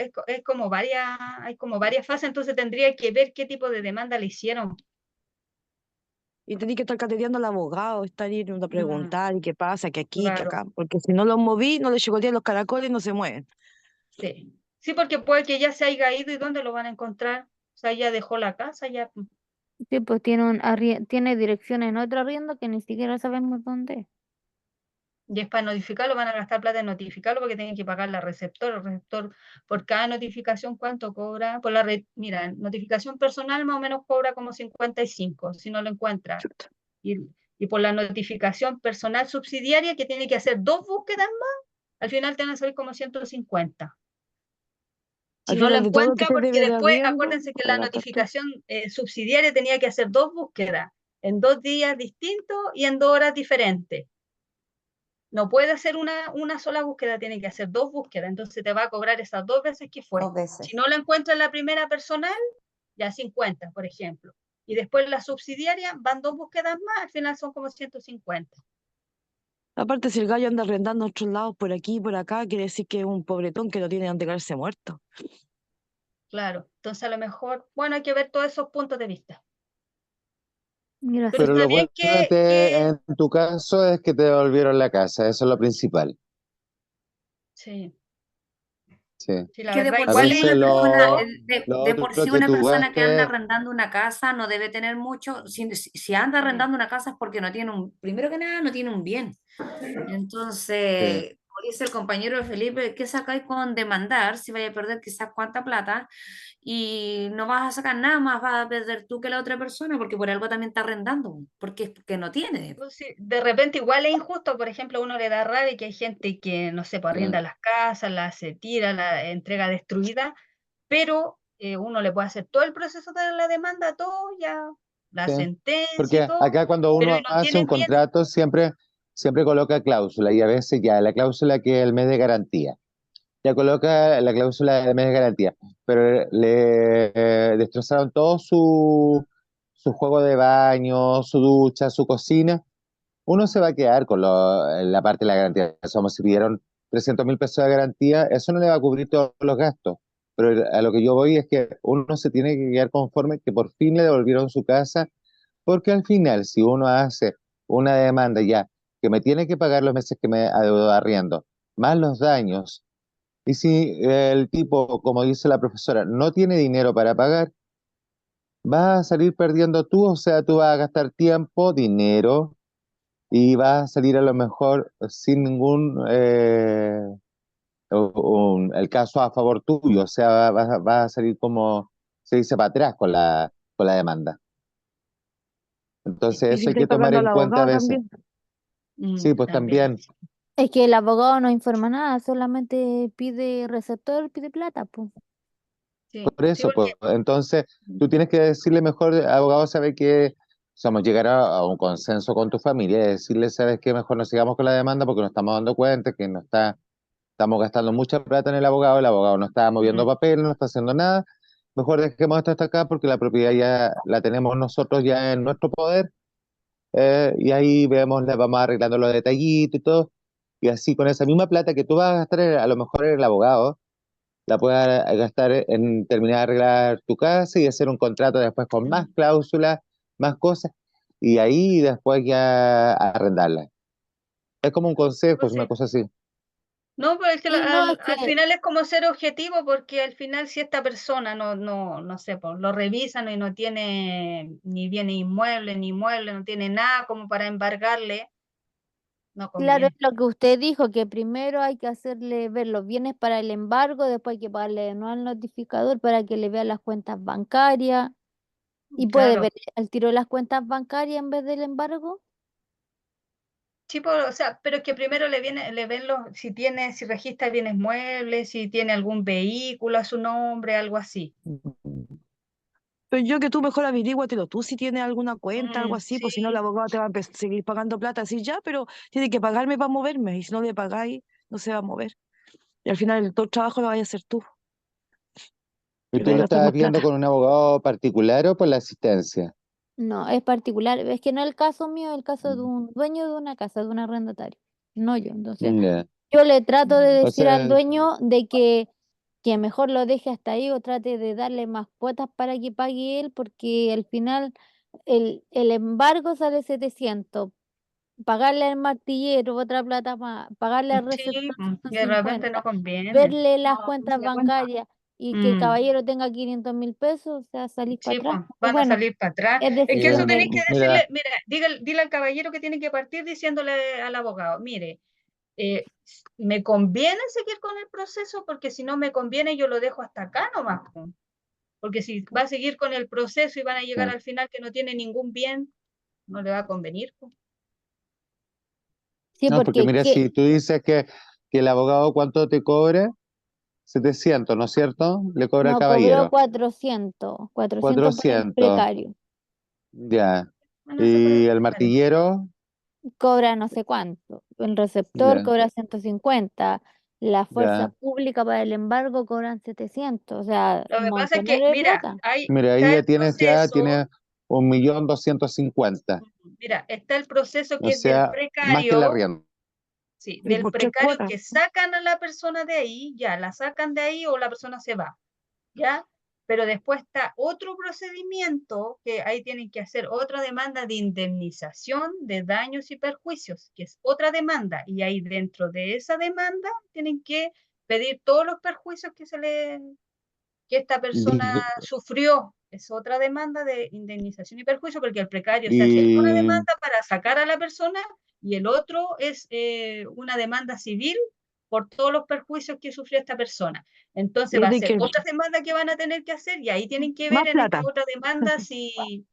como varias fases, entonces tendría que ver qué tipo de demanda le hicieron. Y tenés que estar cateteando al abogado, estar yendo a Mm, preguntar y qué pasa, que aquí, que claro, acá. Porque si no los moví, no les llegó el día, los caracoles no se mueven. sí. Sí, porque puede que ya se haya ido y dónde lo van a encontrar. O sea, ya dejó la casa, ya. Sí, pues tiene dirección en otro arriendo que ni siquiera sabemos dónde es. Y es para notificarlo, van a gastar plata en notificarlo porque tienen que pagar la receptor. El receptor por cada notificación, ¿cuánto cobra? Mira, notificación personal más o menos cobra como 55 si no lo encuentra. Chuta. Y, y por la notificación personal subsidiaria, que tiene que hacer 2 búsquedas más, al final te van a salir como 150. Si Al no lo final de todo lo que encuentra, se porque debe de después, arriendo, acuérdense que voy la a gastar todo. notificación subsidiaria tenía que hacer 2 búsquedas en 2 días distintos y en 2 horas diferentes. No puede hacer una sola búsqueda, tiene que hacer 2 búsquedas, entonces te va a cobrar esas 2 veces que fue. 2 veces. Si no la encuentra en la primera personal, ya 50, por ejemplo. Y después la subsidiaria van 2 búsquedas más, al final son como 150. Aparte, si el gallo anda arrendando a otros lados, por aquí y por acá, quiere decir que es un pobretón que no tiene donde caerse muerto. Claro, entonces a lo mejor, bueno, hay que ver todos esos puntos de vista. Gracias. Pero está lo bien bueno en tu caso es que te devolvieron la casa, eso es lo principal. sí, Sí. sí, la Que de verdad, por A igual sí es veces una persona, injusto. lo de por otro sí que una tú persona que anda gastes, arrendando una casa no debe tener mucho, si anda arrendando una casa es porque no tiene primero que nada, no tiene un bien. sí. Entonces, como dice el compañero de Felipe, ¿qué sacáis con demandar si vais a perder quizás cuánta plata? Y no vas a sacar nada más, vas a perder tú que la otra persona, porque por algo también está arrendando, porque no tiene. Pues sí, de repente igual es injusto, por ejemplo, a uno le da rabia que hay gente que, no sé, pues arrienda las casas, las se tira, la entrega destruida, pero uno le puede hacer todo el proceso de la demanda, todo ya, la Sí. sentencia y Porque todo, acá cuando pero uno no hace un tienen bien. contrato siempre coloca cláusula y a veces ya la cláusula que es el mes de garantía. Ya coloca la cláusula del mes de garantía, pero le destrozaron todo su juego de baño, su ducha, su cocina. Uno se va a quedar con la parte de la garantía. Somos, si pidieron 300.000 pesos de garantía, eso no le va a cubrir todos los gastos. Pero a lo que yo voy es que uno se tiene que quedar conforme que por fin le devolvieron su casa, porque al final, si uno hace una demanda ya, que me tiene que pagar los meses que me adeudo arriendo, más los daños, y si el tipo, como dice la profesora, no tiene dinero para pagar, vas a salir perdiendo tú, o sea, tú vas a gastar tiempo, dinero, y vas a salir a lo mejor sin ningún, el caso a favor tuyo, o sea, vas a salir como se dice para atrás con la demanda. Entonces Y eso si hay que estáis tomar pagando al en cuenta a abogado veces. también. Sí, pues También. también, Es que el abogado no informa nada, solamente pide receptor, pide plata, pues. Sí, por sí, eso, pues, porque entonces tú tienes que decirle mejor, abogado, sabe que somos llegar a un consenso con tu familia y decirle, sabes que mejor no sigamos con la demanda porque nos estamos dando cuenta que estamos gastando mucha plata en el abogado no está moviendo papel, no está haciendo nada, mejor dejemos esto hasta acá porque la propiedad ya la tenemos nosotros ya en nuestro poder, y ahí vemos, le vamos arreglando los detallitos y todo, y así con esa misma plata que tú vas a gastar a lo mejor en el abogado, la puedas gastar en terminar de arreglar tu casa y hacer un contrato después con más cláusulas, más cosas, y ahí después ya arrendarla. Es como un consejo, es una cosa así. no, pero es que Sí, no, es al que, final es como ser objetivo, porque al final si esta persona no sé, pues lo revisan y no tiene ni bienes inmuebles, ni inmuebles, no tiene nada como para embargarle, no claro, es conviene. lo que usted dijo, que primero hay que hacerle ver los bienes para el embargo, después hay que pagarle de nuevo al notificador para que le vea las cuentas bancarias y puede Claro, ver al tiro las cuentas bancarias en vez del embargo. sí, o sea, pero es que primero le ven si registra bienes muebles, si tiene algún vehículo a su nombre, algo así. Pero yo que tú mejor averíguatelo tú si tienes alguna cuenta, algo así, pues si no el Sí, abogado te va a seguir pagando plata, así ya, pero tiene que pagarme para moverme, y si no le pagáis, no se va a mover. Y al final todo el trabajo lo vaya a hacer tú, ¿Y y tú vaya a lo gastar estabas más viendo plata. con un abogado particular o por la asistencia? No, es particular, es que no es el caso mío, es el caso de un dueño de una casa, de un arrendatario, no yo. Entonces, Ya. yo le trato de O decir al sea, dueño de que mejor lo deje hasta ahí o trate de darle más cuotas para que pague él, porque al final el embargo sale 700, pagarle al martillero otra plata más, pagarle al sí, receptor y de repente no 150, conviene. verle las No, no cuentas se da cuenta. bancarias y que el Mm, caballero tenga 500.000 pesos, o sea, salir para sí, atrás. pues Pero van a bueno, salir para atrás. es Es que eso decisión tenéis del... que mira, decirle, mira, dile al caballero que tiene que partir diciéndole al abogado, mire, me conviene seguir con el proceso porque si no me conviene yo lo dejo hasta acá nomás, po. Porque si va a seguir con el proceso y van a llegar al final que no tiene ningún bien, no le va a convenir, po. Sí, no, porque porque mira, que si tú dices que el abogado cuánto te cobra, 700, ¿no es cierto? Le cobra al no cobró caballero, 400 por el 400, precario, ya. Van a hacer por Y el el precario. martillero, cobra no sé cuánto, el receptor ya, cobra 150, la fuerza ya. pública para el embargo cobran 700, o sea, Lo un que pasa es montonero que, de mira, plata. Mira, ahí está ya el proceso, tienes 1.250.000, mira, está el proceso o que es del sea, más que el precario. arriendo. Sí, Y del por 3 precario cuotas. que sacan a la persona de ahí, ya, la sacan de ahí o la persona se va, ¿ya? Pero después está otro procedimiento que ahí tienen que hacer otra demanda de indemnización de daños y perjuicios, que es otra demanda. Y ahí dentro de esa demanda tienen que pedir todos los perjuicios que esta persona Di- sufrió. Es otra demanda de indemnización y perjuicio, porque el precario se hace una Y, demanda para sacar a la persona y el otro es una demanda civil por todos los perjuicios que sufrió esta persona. Entonces Y va es a de ser que otra demanda que van a tener que hacer y ahí tienen que más ver en esta plata. otra demanda si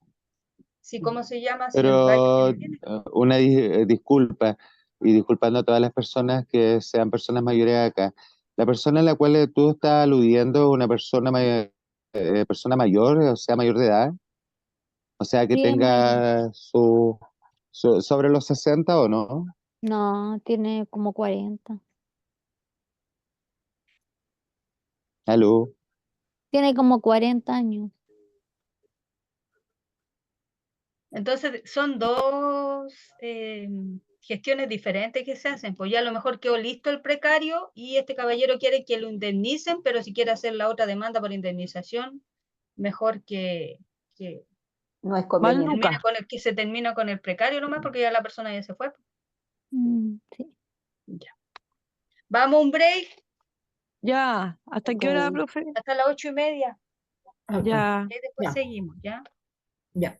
¿cómo se llama? Si el daño que pero le tiene. una disculpa, y disculpando a todas las personas que sean personas mayores acá. La persona a la cual tú estás aludiendo es una persona mayor, o sea, mayor de edad, o sea, que Sí, es mayor. tenga sobre los 60 o no. No, tiene como 40. Aló. Tiene como 40 años. Entonces son dos gestiones diferentes que se hacen. Pues ya a lo mejor quedó listo el precario y este caballero quiere que lo indemnicen, pero si quiere hacer la otra demanda por indemnización, mejor que No es Más conveniente. termine lucas. con el que se termina con el precario nomás, porque ya la persona ya se fue. Sí. Ya. Vamos a un break Ya, ¿hasta qué hora, Ok. profe? hasta las 8:30 Ok, Ya. y después ya, seguimos, ¿ya? ya.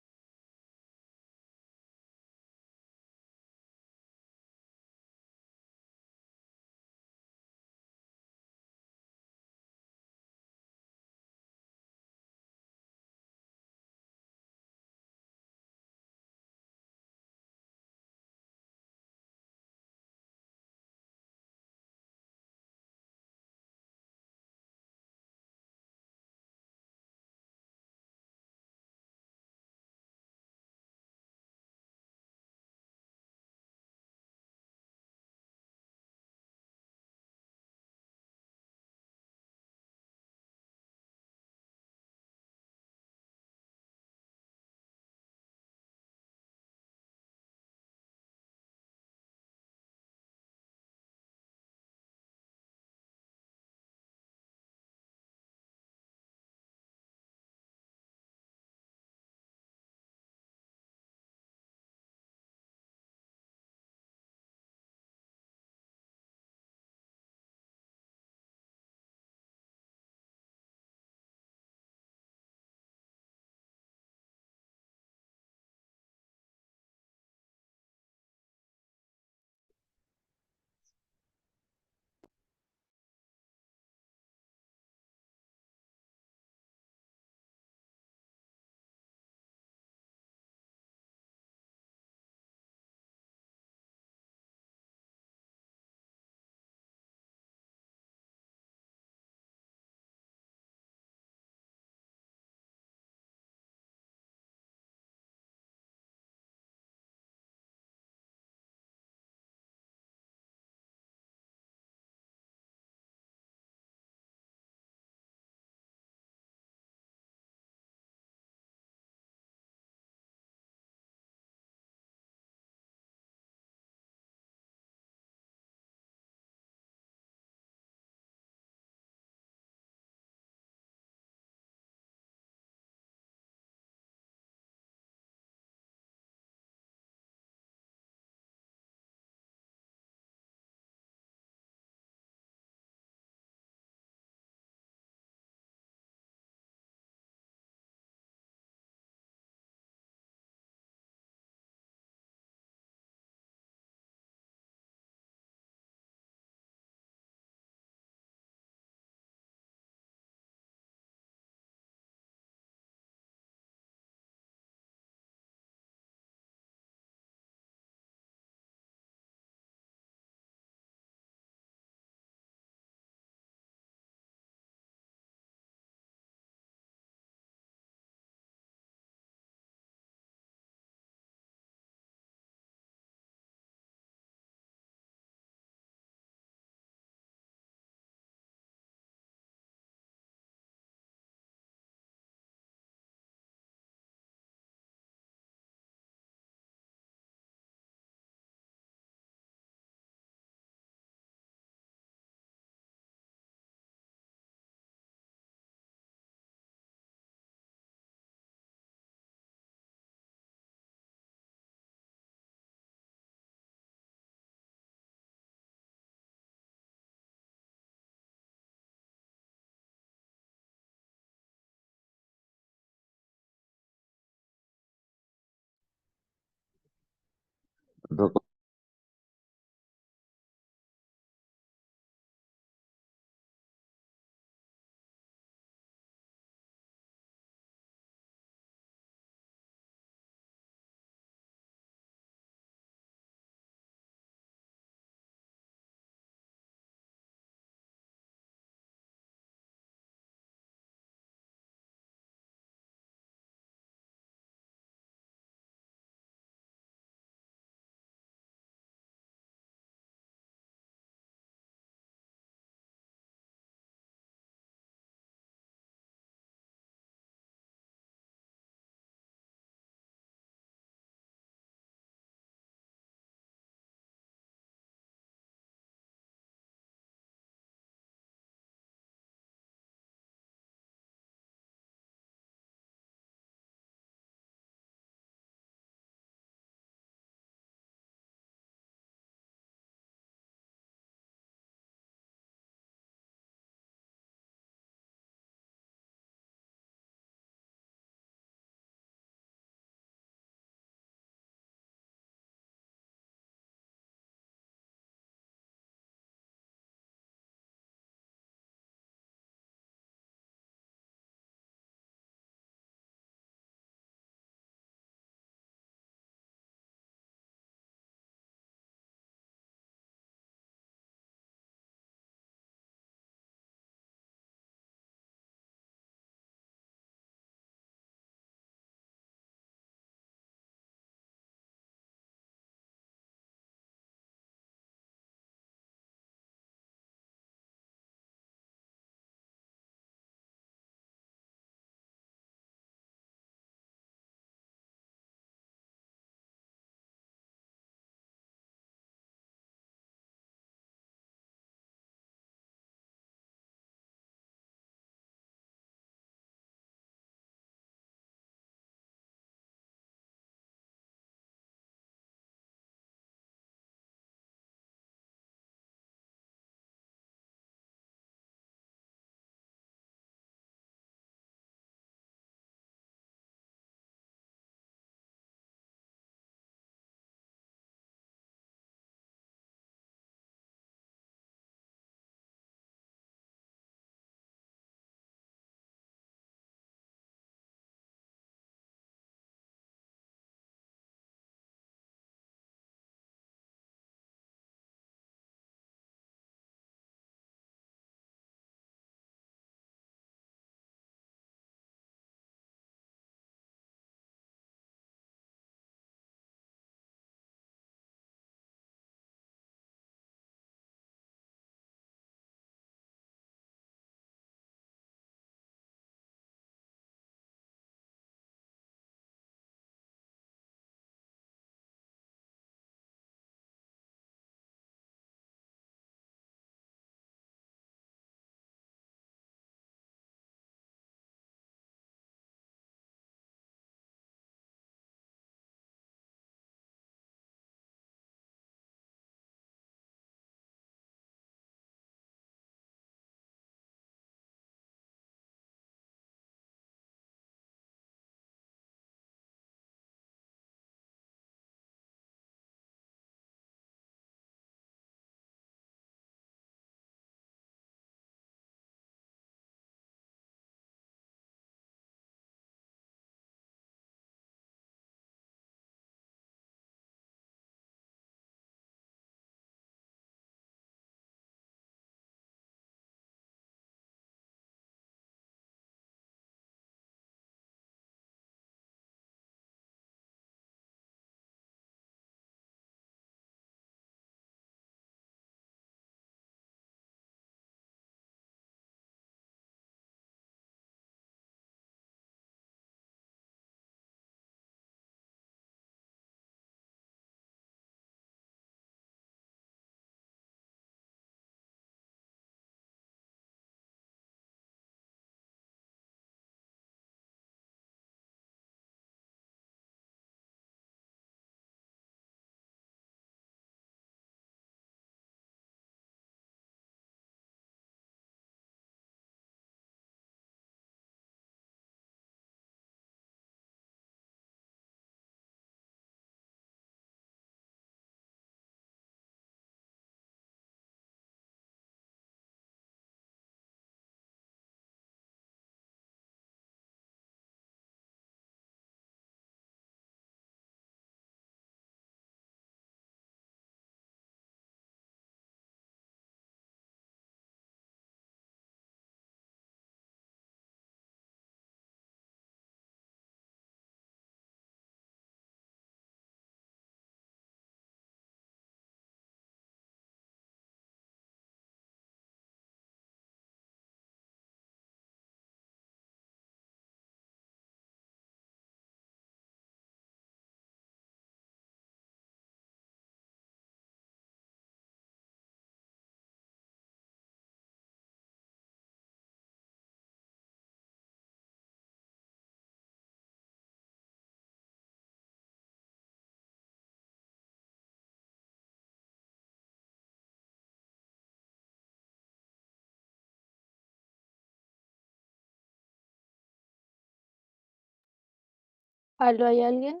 ¿Aló, hay alguien?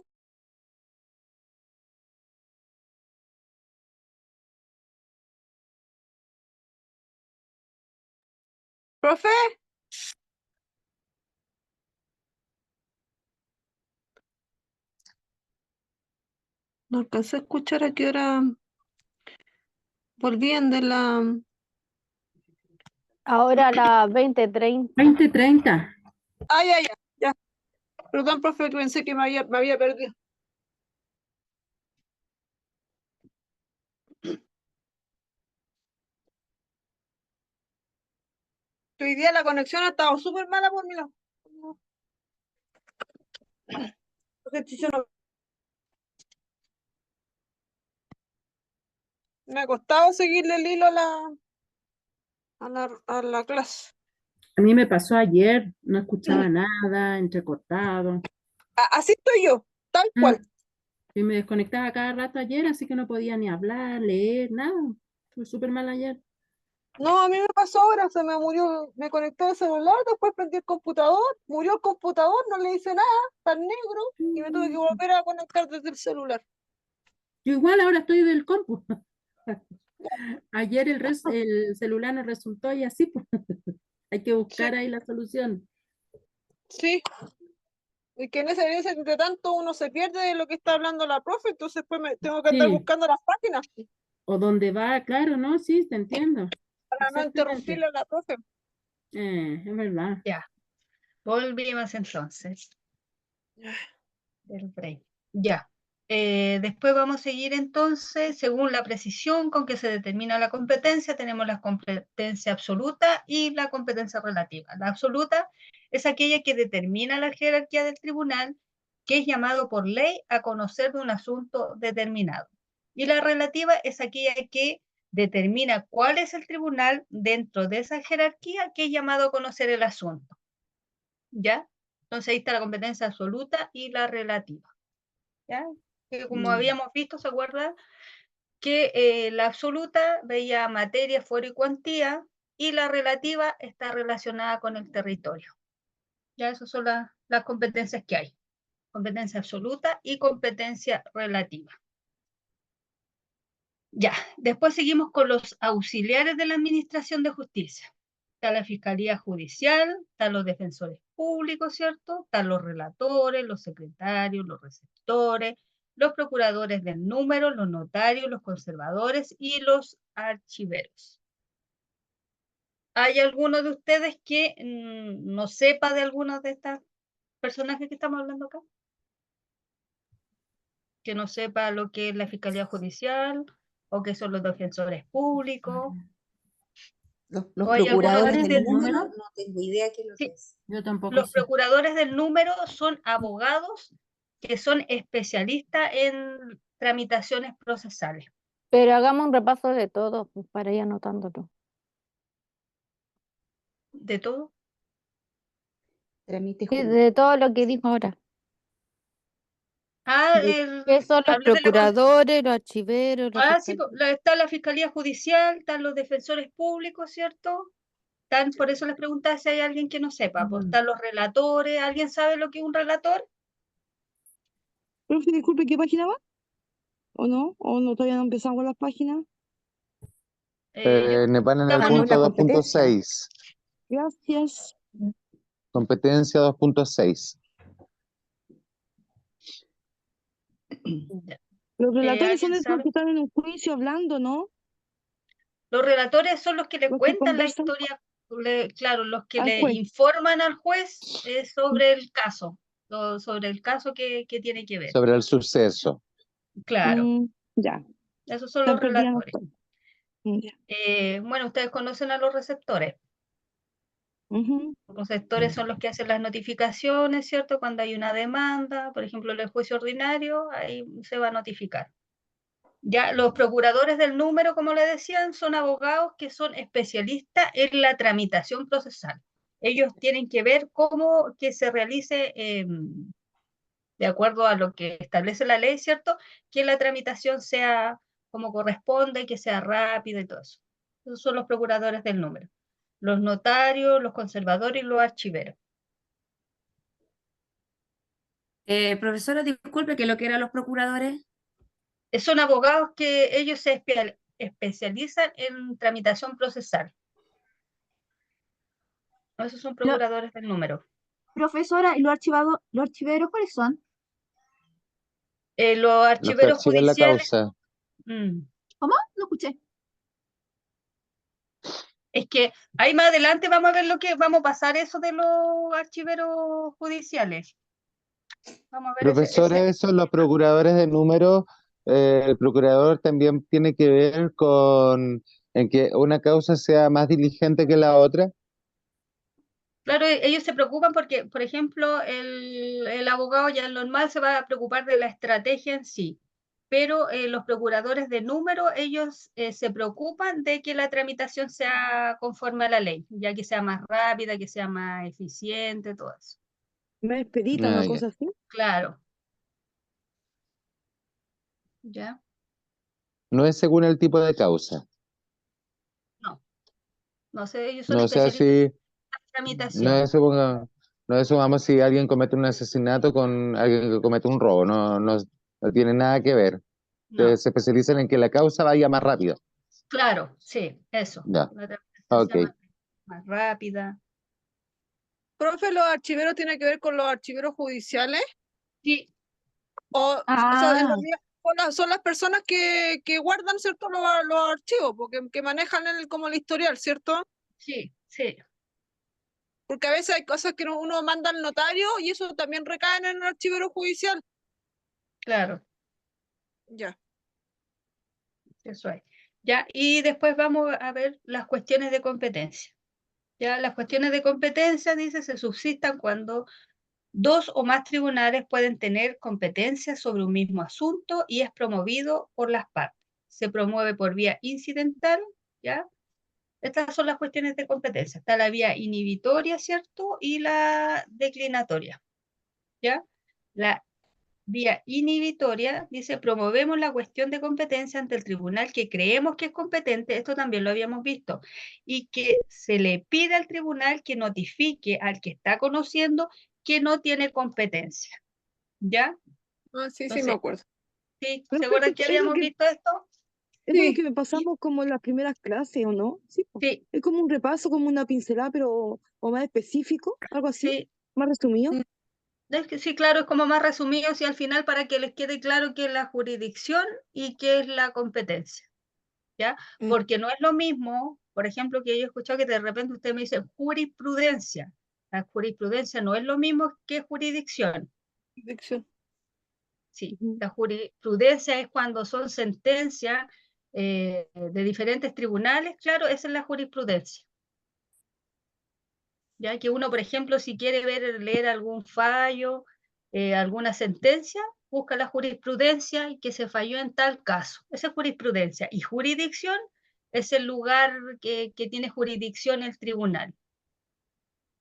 ¿Profe? No alcancé a escuchar a qué hora volvían de la... Ahora a las 20:30. 20:30. Ah, ya. Perdón, profe, que pensé que me había perdido. Que hoy día la conexión ha estado súper mala por mi lado. Ejercicio no- Me ha costado seguirle el hilo a la clase. A mí me pasó ayer, no escuchaba nada, entrecortado. Así estoy yo, tal Mm, cual. Y me desconectaba cada rato ayer, así que no podía ni hablar, leer, nada. Fue súper mal ayer. No, a mí me pasó ahora, se me murió, me conecté al celular, después prendí el computador, murió el computador, no le hice nada, está negro, y me tuve que volver a conectar desde el celular. Yo igual ahora estoy del compu. Ayer el celular no resultó y así, pues, hay que Sí, buscar ahí la solución. sí. Y que en ese entre tanto uno se pierde de lo que está hablando la profe, entonces después me tengo que estar Sí, buscando las páginas o donde va, claro, ¿no? Sí, te entiendo. para no Exactamente. interrumpirle a la profe. Es verdad. Ya, volvimos entonces del break. Ya. Después vamos a seguir entonces, según la precisión con que se determina la competencia, tenemos la competencia absoluta y la competencia relativa. La absoluta es aquella que determina la jerarquía del tribunal, que es llamado por ley a conocer de un asunto determinado. Y la relativa es aquella que determina cuál es el tribunal dentro de esa jerarquía, que es llamado a conocer el asunto. ¿Ya? Entonces ahí está la competencia absoluta y la relativa. ¿Ya? Que como habíamos visto, ¿se acuerda? Que la absoluta veía materia, fuero y cuantía, y la relativa está relacionada con el territorio. Ya, esas son las competencias que hay. Competencia absoluta y competencia relativa. Ya, después seguimos con los auxiliares de la Administración de Justicia. Está la Fiscalía Judicial, están los defensores públicos, ¿cierto? Están los relatores, los secretarios, los receptores, los procuradores del número, los notarios, los conservadores y los archiveros. ¿Hay alguno de ustedes que no sepa de algunos de estos personajes que estamos hablando acá? Que no sepa lo que es la Fiscalía Judicial o qué son los defensores públicos. Los ¿O hay alguno de procuradores del ustedes? número, no tengo idea qué es lo Sí, que es. Yo tampoco los sé. procuradores del número son abogados que son especialistas en tramitaciones procesales. Pero hagamos un repaso de todo, pues, para ir anotándolo. ¿De todo? Trámite Y jurídico. de todo lo que dijo ahora. Ah, ¿Qué son los hablo de procuradores, los archiveros, los Ah, sí, fiscales? está la Fiscalía Judicial, están los defensores públicos, ¿cierto? Por eso les preguntaba si hay alguien que no sepa. Pues están los relatores. ¿Alguien sabe lo que es un relator? Profe, disculpe, ¿qué página va? ¿O no? ¿O no todavía no empezamos con las páginas? Van en el Estamos Estamos en la punto competencia. 2.6, Gracias. competencia 2.6. Ya. Los relatores son ¿Alguien esos sabe? que están en un juicio hablando, ¿no? Los relatores son los que le Los que cuentan la conversan historia, claro, los que al le juez. informan al juez sobre el caso, sobre el caso que tiene que ver. Sobre el suceso. Claro, Ya, esos son tan los perdida no relatores. estoy. Ya. Bueno, ustedes conocen a los receptores. Ujú. Los receptores son los que hacen las notificaciones, ¿cierto? Cuando hay una demanda, por ejemplo, en el juicio ordinario, ahí se va a notificar. Ya los procuradores del número, como le decían, son abogados que son especialistas en la tramitación procesal. Ellos tienen que ver cómo que se realice, de acuerdo a lo que establece la ley, ¿cierto? Que la tramitación sea como corresponde, que sea rápida y todo eso. Esos son los procuradores del número. Los notarios, los conservadores y los archiveros. Profesora, disculpe, ¿qué es lo que eran los procuradores? Son abogados que ellos se especializan en tramitación procesal. Esos son Lo- procuradores del número. Profesora, ¿y los archiveros cuáles son? Los Los que archiveros archivan la judiciales, causa. ¿Cómo? No escuché. es que ahí más adelante vamos a ver vamos a pasar eso de los archiveros judiciales. Vamos a ver Profesora, eso, los procuradores de número, el procurador también tiene que ver con en que una causa sea más diligente que la otra. Claro, ellos se preocupan porque, por ejemplo, el abogado ya normal se va a preocupar de la estrategia en sí, pero los procuradores de número, ellos se preocupan de que la tramitación sea conforme a la ley, ya que sea más rápida, que sea más eficiente, todo eso. Más expedita, Ah, una ya. cosa así. Claro. ¿Ya? No es según el tipo de causa. No. No sé, ellos son No sea especialistas en si, la no tramitación. es según, no es vamos si alguien comete un asesinato con alguien que comete un robo, no tiene nada que ver. No. Se especializan en que la causa vaya más rápido. Claro, sí, eso. Ya, La tramitación ok. sea más rápida. Profe, ¿los archiveros tienen que ver con los archiveros judiciales? Sí, O sea, en Ah, realidad son las personas que guardan, ¿cierto? Los archivos, porque que manejan como el historial, ¿cierto? sí, sí, Porque a veces hay cosas que uno manda al notario y eso también recae en el archivero judicial. claro. Ya. Eso es. Ya, y después vamos a ver las cuestiones de competencia. Ya, las cuestiones de competencia, dice, se subsistan cuando dos o más tribunales pueden tener competencia sobre un mismo asunto y es promovido por las partes. Se promueve por vía incidental, ¿ya? Estas son las cuestiones de competencia. Está la vía inhibitoria, ¿cierto? Y la declinatoria, ¿ya? La vía inhibitoria dice, promovemos la cuestión de competencia ante el tribunal que creemos que es competente, esto también lo habíamos visto, y que se le pide al tribunal que notifique al que está conociendo que no tiene competencia. ¿Ya? Ah, sí, sí, me Entonces, acuerdo. ¿sí? ¿Se Profe, acuerdan que eso es lo habíamos visto esto? eso es lo Sí, que me pasamos como en las primeras clases, ¿o no? Sí, po. Sí, Es como un repaso, como una pincelada, pero o más específico, algo así, sí. más resumido. Es que sí, claro, es como más resumido, y al final para que les quede claro qué es la jurisdicción y qué es la competencia. ¿Ya? Mm. Porque no es lo mismo, por ejemplo, que yo he escuchado que de repente usted me dice jurisprudencia. La jurisprudencia no es lo mismo que jurisdicción. Dicción. Sí, Ujú. la jurisprudencia es cuando son sentencias de diferentes tribunales, claro, esa es la jurisprudencia. Ya que uno, por ejemplo, si quiere leer algún fallo, alguna sentencia, busca la jurisprudencia y que se falló en tal caso. Esa es jurisprudencia. Y jurisdicción es el lugar que tiene jurisdicción el tribunal.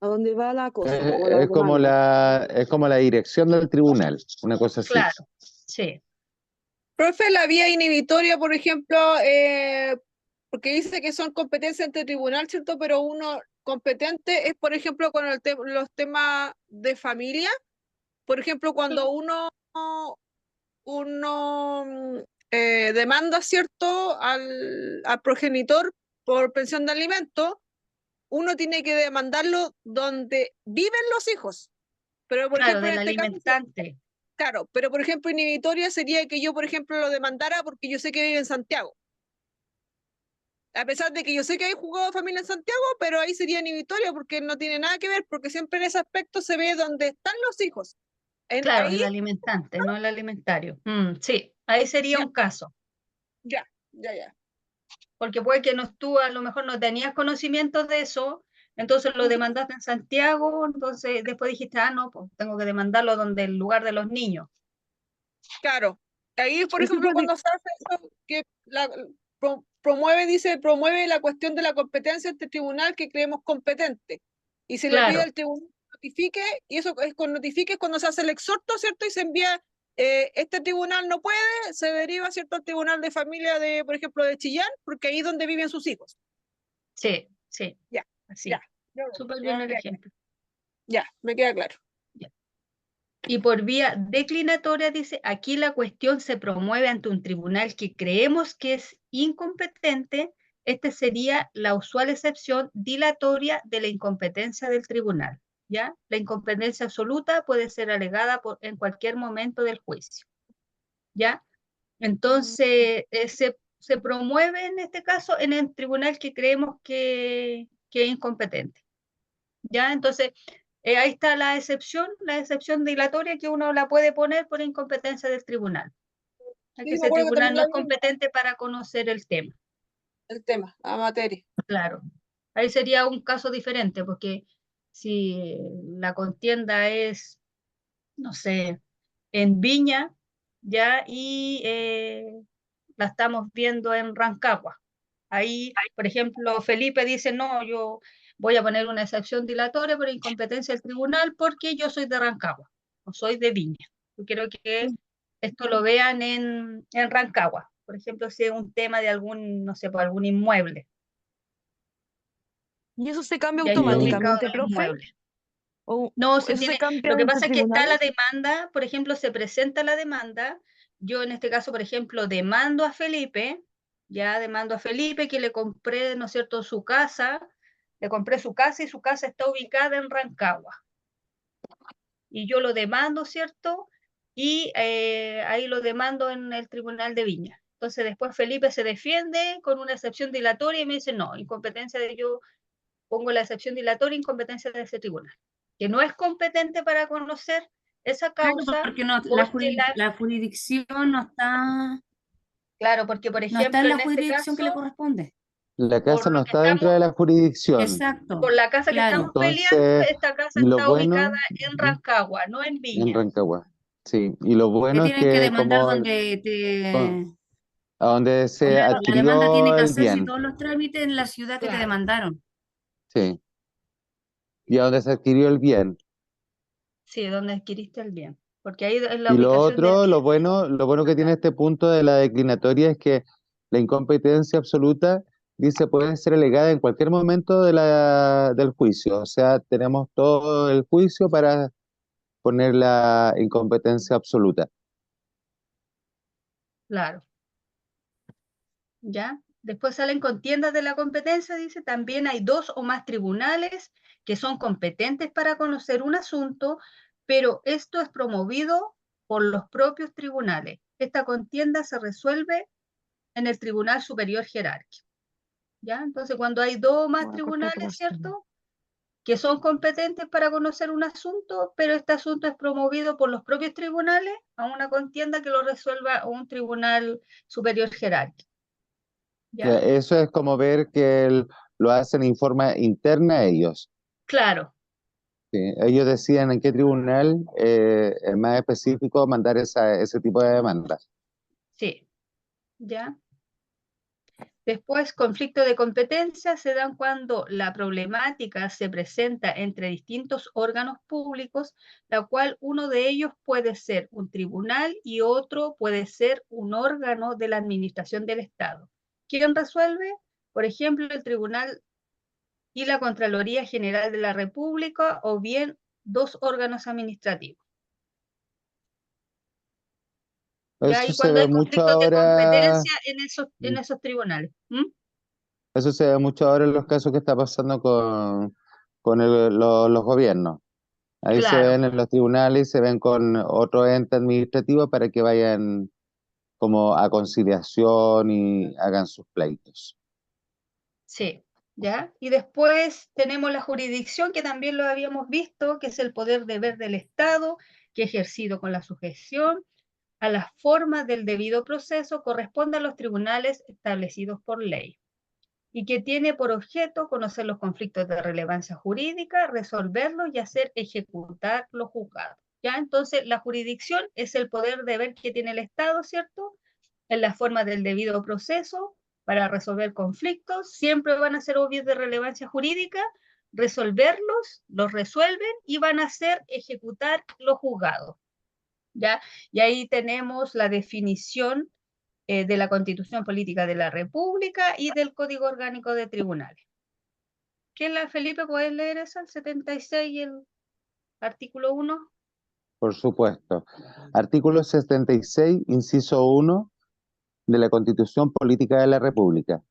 A dónde va la cosa, o la demanda. Es como la dirección del tribunal, una cosa así. Claro, sí, Profe, la vía inhibitoria, por ejemplo, porque dice que son competencias ante tribunal, ¿cierto? Pero uno competente es, por ejemplo, con los temas de familia. Por ejemplo, cuando uno demanda, ¿cierto?, al progenitor por pensión de alimentos, uno tiene que demandarlo donde viven los hijos. Pero, por claro, ejemplo, en del este caso, alimentante. claro, pero por ejemplo, inhibitoria sería que yo, por ejemplo, lo demandara porque yo sé que vive en Santiago. A pesar de que yo sé que hay jugado familia en Santiago, pero ahí sería inhibitoria porque no tiene nada que ver, porque siempre en ese aspecto se ve donde están los hijos. Claro, Ahí, el alimentante, no el alimentario. Sí, ahí sería ya, un caso. ya, ya, ya. Porque puede que tú a lo mejor no tenías conocimiento de eso, entonces lo demandaste en Santiago, entonces después dijiste, no, pues tengo que demandarlo donde el lugar de los niños. Claro. Ahí, por Y se ejemplo, puede, cuando se hace eso, que promueve la cuestión de la competencia ante el tribunal que creemos competente. Y se le pide Claro, al tribunal que notifique, y eso es con notifique es cuando se hace el exhorto, ¿cierto? Y se envía, este tribunal no puede, se deriva, ¿cierto?, al tribunal de familia de, por ejemplo, de Chillán, porque ahí es donde viven sus hijos. sí, sí, Ya, ya, así. ya, Súper ya bien me el queda claro. ejemplo. Ya, me queda claro. Ya. Y por vía declinatoria, dice, aquí la cuestión se promueve ante un tribunal que creemos que es incompetente. Esta sería la usual excepción dilatoria de la incompetencia del tribunal. ¿Ya? La incompetencia absoluta puede ser alegada en cualquier momento del juicio. ¿Ya? Entonces, se promueve en este caso en el tribunal que creemos que es incompetente. ¿Ya? Entonces, ahí está la excepción dilatoria que uno la puede poner por incompetencia del tribunal. Sí, Que me ese acuerdo que tribunal también no la es vi, competente para conocer el tema. el tema, la materia. Claro. Ahí sería un caso diferente, porque si la contienda es, no sé, en Viña, ya, y la estamos viendo en Rancagua. Ahí, por ejemplo, Felipe dice, no, yo voy a poner una excepción dilatoria por incompetencia del tribunal porque yo soy de Rancagua, no soy de Viña. Yo quiero que esto lo vean en Rancagua. Por ejemplo, si es un tema de algún, no sé, por algún inmueble, ¿Y eso se cambia y ahí está ubicado automáticamente, el profe? inmueble. ¿O No, eso se cambia lo que entre pasa es que está la tribunales? demanda, por ejemplo, se presenta la demanda, yo en este caso, por ejemplo, demando a Felipe, ya demando a Felipe que le compré, ¿no es cierto?, su casa, le compré su casa y su casa está ubicada en Rancagua. Y yo lo demando, ¿cierto? Y ahí lo demando en el Tribunal de Viña. Entonces después Felipe se defiende con una excepción dilatoria y me dice, no, incompetencia de yo, pongo la excepción dilatoria, incompetencia de ese tribunal, que no es competente para conocer esa Claro, causa, porque no, porque la jurisdicción claro, porque por no está ejemplo en la en este jurisdicción que le caso, corresponde. La por casa no lo que está dentro estamos, de la jurisdicción. Exacto, por la casa que estamos claro. peleando, Entonces, esta casa lo está ubicada bueno en Rancagua, no en en Viña. Rancagua, sí. Y lo Te bueno es tienen que que demandar como donde a donde se la demanda tiene adquirió que el hacerse y bien, todos los trámites en la ciudad que te Claro, demandaron. sí. Y a donde se adquirió el bien. sí, donde adquiriste el bien, porque ahí es la Y lo ubicación del otro, bien. lo bueno que tiene este punto de la declinatoria es que la incompetencia absoluta dice puede ser alegada en cualquier momento del juicio. O sea, tenemos todo el juicio para poner la incompetencia absoluta. Claro, ¿ya? Después salen contiendas de la competencia, dice, también hay 2 o más tribunales que son competentes para conocer un asunto, pero esto es promovido por los propios tribunales. Esta contienda se resuelve en el Tribunal Superior Jerárquico, ¿ya? Entonces, cuando hay 2 o más Voy a cortar tu tribunales, cuestión. ¿cierto?, que son competentes para conocer un asunto, pero este asunto es promovido por los propios tribunales a una contienda que lo resuelva un tribunal superior jerárquico. O sea, ¿Ya? eso es como ver que lo hacen en forma interna ellos. Claro, ¿Sí? Ellos deciden en qué tribunal es más específico mandar ese tipo de demandas. sí, ¿ya? Después, conflicto de competencia se dan cuando la problemática se presenta entre distintos órganos públicos, la cual uno de ellos puede ser un tribunal y otro puede ser un órgano de la administración del Estado. ¿Quién resuelve? Por ejemplo, el Tribunal y la Contraloría General de la República o bien 2 órganos administrativos. ¿Ya? Eso Y se cuando ve hay mucho conflictos de ahora, competencia en esos tribunales. ¿Mm? eso se ve mucho ahora en los casos que está pasando con los gobiernos. Ahí se Claro, ven en los tribunales y se ven con otro ente administrativo para que vayan como a conciliación y hagan sus pleitos. sí, ¿ya? Y después tenemos la jurisdicción, que también lo habíamos visto, que es el poder deber del Estado, que ejercido con la sujeción a las formas del debido proceso corresponde a los tribunales establecidos por ley y que tiene por objeto conocer los conflictos de relevancia jurídica, resolverlos y hacer ejecutar los juzgados. ¿Ya? Entonces, la jurisdicción es el poder deber que tiene el Estado, ¿cierto?, en la forma del debido proceso para resolver conflictos, siempre van a ser obvios de relevancia jurídica, resolverlos, los resuelven y van a hacer ejecutar los juzgados. ¿Ya? Y ahí tenemos la definición de la Constitución Política de la República y del Código Orgánico de Tribunales. ¿Qué la Felipe puedes leer esa? El 76 y el artículo 1. Por supuesto. Artículo 76, inciso 1 de la Constitución Política de la República.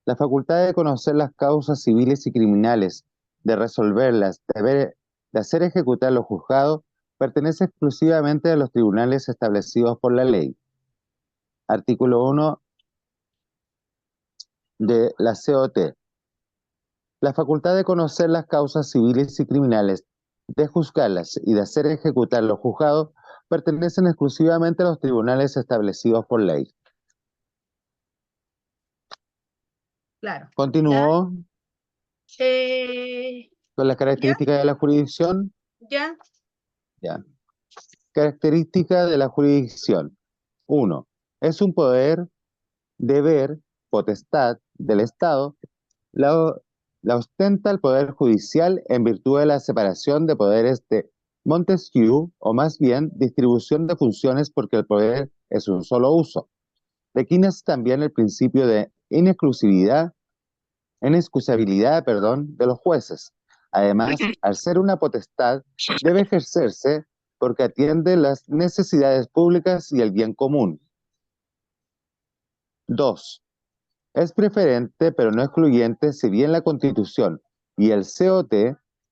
La facultad de conocer las causas civiles y criminales, de resolverlas, de hacer ejecutar los juzgados, pertenece exclusivamente a los tribunales establecidos por la ley. Artículo 1 de la COT. La facultad de conocer las causas civiles y criminales, de juzgarlas y de hacer ejecutar los juzgados, pertenecen exclusivamente a los tribunales establecidos por ley. Claro. ¿Ya? Continúo con las ¿Ya? características de la jurisdicción. ¿Ya? Ya. Características de la jurisdicción. 1. Es un poder, deber, potestad del Estado. La ostenta el Poder Judicial en virtud de la separación de poderes de Montesquieu, o más bien distribución de funciones porque el poder es un solo uso. Declina también el principio de inexcusabilidad de los jueces. Además, al ser una potestad, debe ejercerse porque atiende las necesidades públicas y el bien común. 2. Es preferente, pero no excluyente, si bien la Constitución y el COT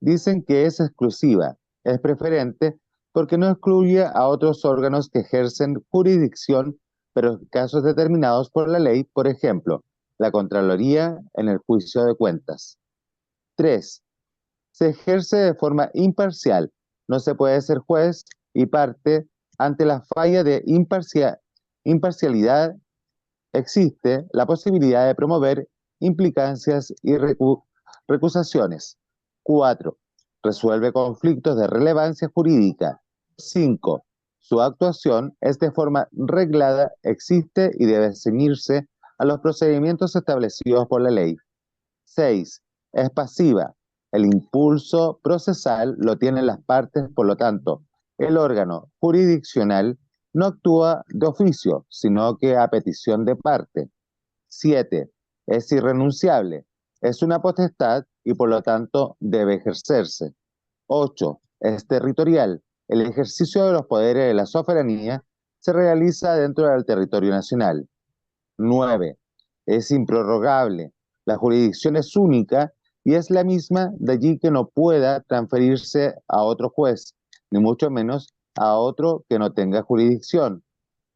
dicen que es exclusiva. Es preferente porque no excluye a otros órganos que ejercen jurisdicción, pero en casos determinados por la ley, por ejemplo, la Contraloría en el juicio de cuentas. 3. Se ejerce de forma imparcial. No se puede ser juez y parte ante la falla de imparcialidad. Existe la posibilidad de promover implicancias y recusaciones. 4. Resuelve conflictos de relevancia jurídica. 5. Su actuación es de forma reglada, existe y debe ceñirse a los procedimientos establecidos por la ley. 6. Es pasiva. El impulso procesal lo tienen las partes, por lo tanto, el órgano jurisdiccional no actúa de oficio, sino que a petición de parte. 7. Es irrenunciable. Es una potestad y por lo tanto debe ejercerse. 8. Es territorial. El ejercicio de los poderes de la soberanía se realiza dentro del territorio nacional. 9. Es improrrogable. La jurisdicción es única y es la misma, de allí que no pueda transferirse a otro juez, ni mucho menos a otro que no tenga jurisdicción.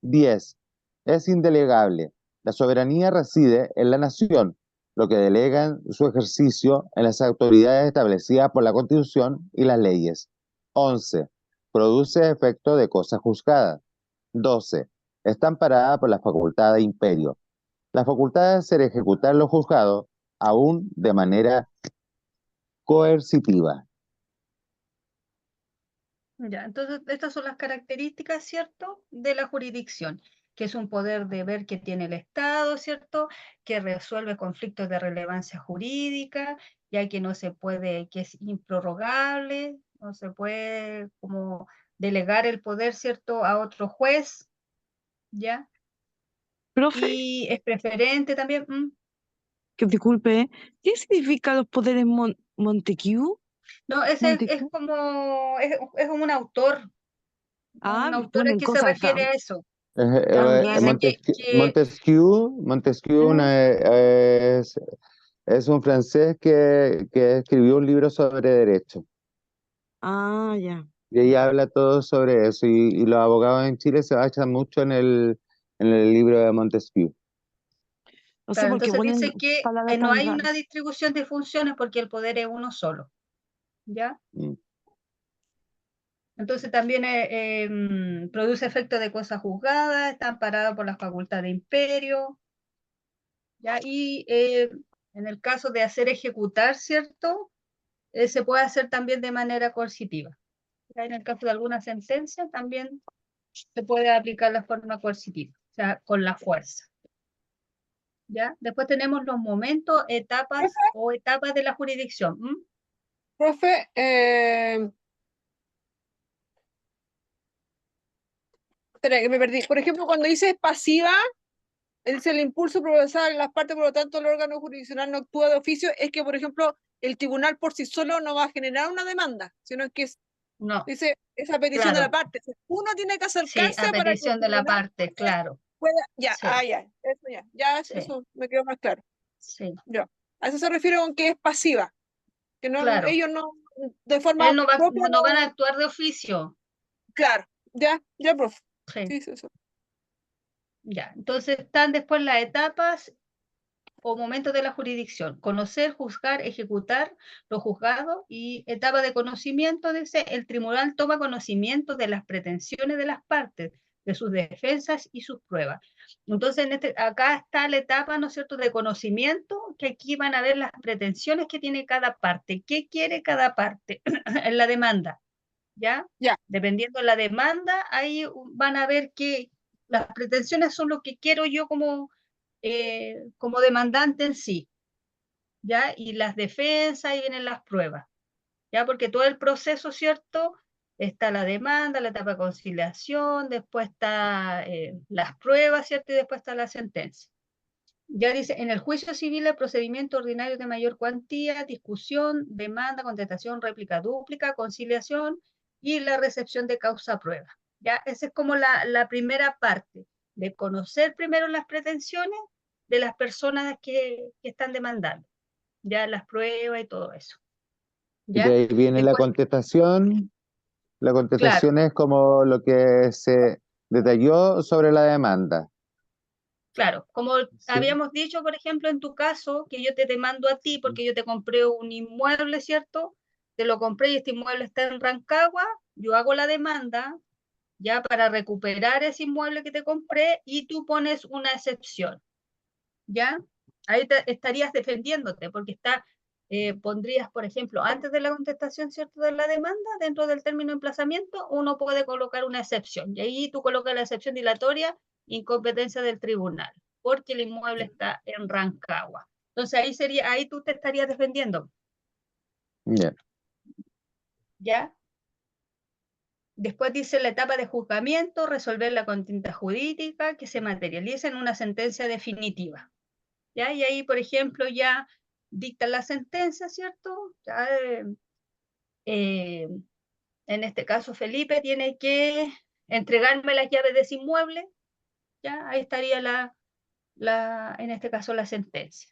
10. Es indelegable. La soberanía reside en la nación, lo que delegan su ejercicio en las autoridades establecidas por la Constitución y las leyes. 11. Produce efecto de cosa juzgada. 12. Está amparada por la facultad de imperio. La facultad de hacer ejecutar los juzgados, aún de manera coercitiva. Ya, entonces estas son las características, ¿cierto?, de la jurisdicción, que es un poder de ver que tiene el Estado, ¿cierto?, que resuelve conflictos de relevancia jurídica, ya que no se puede, que es improrrogable, no se puede como delegar el poder, ¿cierto?, a otro juez, ¿ya? Profe, Y es preferente también. que disculpe, ¿qué significa los poderes Montesquieu? No, ese es Montesquieu. como, es un autor Ponen que se cosas refiere a eso. tan raras. Dice Montesquieu es un francés que escribió un libro sobre derecho. Ah, ya. Y ahí habla todo sobre eso. Y los abogados en Chile se basan mucho en el libro de Montesquieu. No sé Claro, por qué entonces ponen dice que palabras no tan hay raras. una distribución de funciones porque el poder es uno solo, ¿ya? Mm. Entonces también produce efecto de cosa juzgada, está amparado por la facultad de imperio, ¿ya? Y en el caso de hacer ejecutar, ¿cierto? Se puede hacer también de manera coercitiva. ¿Ya? En el caso de alguna sentencia también se puede aplicar la forma coercitiva, o sea, con la fuerza. ¿Ya? Después tenemos los momentos, etapas de la jurisdicción. Profe, espera, que me perdí. Por ejemplo, cuando dice pasiva, dice el impulso procesal en las partes, por lo tanto el órgano jurisdiccional no actúa de oficio, es que, por ejemplo, el tribunal por sí solo no va a generar una demanda, sino que No, Dice esa petición de la claro. parte. Uno tiene que Sí, acercarse a para que el petición de la tribunal parte, claro. pueda. Ya, Sí, ya, eso ya. Ya, sí, eso me quedó más claro. sí, Ya. A eso se refiere con que es pasiva. Que no, claro. ellos no, de forma Él no va, propia, no van a no. actuar de oficio. Claro. Ya, profe. Sí, Sí, sí, sí. ya. Entonces están después las etapas o momentos de la jurisdicción: conocer, juzgar, ejecutar lo juzgado. Y etapa de conocimiento, dice, el tribunal toma conocimiento de las pretensiones de las partes, de sus defensas y sus pruebas. Entonces, acá está la etapa, ¿no es cierto?, de conocimiento, que aquí van a ver las pretensiones que tiene cada parte, qué quiere cada parte en la demanda, ¿ya? Ya. Dependiendo de la demanda, ahí van a ver que las pretensiones son lo que quiero yo como demandante en sí, ¿ya? Y las defensas, y vienen las pruebas, ¿ya? Porque todo el proceso, ¿cierto? Está la demanda, la etapa de conciliación, después está las pruebas, ¿cierto? Y después está la sentencia. Ya dice, en el juicio civil el procedimiento ordinario de mayor cuantía, discusión, demanda, contestación, réplica, dúplica, conciliación y la recepción de causa prueba. Ya, esa es como la primera parte, de conocer primero las pretensiones de las personas que están demandando, ya las pruebas y todo eso. Y de ¿Ya? ahí viene la Después, contestación. La claro, contestación es como lo que se detalló sobre la demanda. claro, como ¿Sí? habíamos dicho, por ejemplo, en tu caso, que yo te demando a ti porque yo te compré un inmueble, ¿cierto? Te lo compré y este inmueble está en Rancagua, yo hago la demanda ya para recuperar ese inmueble que te compré y tú pones una excepción, ¿ya? Ahí estarías defendiéndote porque pondrías, por ejemplo, antes de la contestación, ¿cierto?, de la demanda, dentro del término de emplazamiento, uno puede colocar una excepción. Y ahí tú colocas la excepción dilatoria, incompetencia del tribunal, porque el inmueble está en Rancagua. Entonces ahí tú te estarías defendiendo, Ya. ¿ya? Después dice la etapa de juzgamiento, resolver la contienda jurídica que se materializa en una sentencia definitiva, ¿ya? Y ahí, por ejemplo, ya dictan la sentencia, ¿cierto? Ya, en este caso, Felipe tiene que entregarme las llaves de ese inmueble, ¿ya? Ahí estaría en este caso, la sentencia.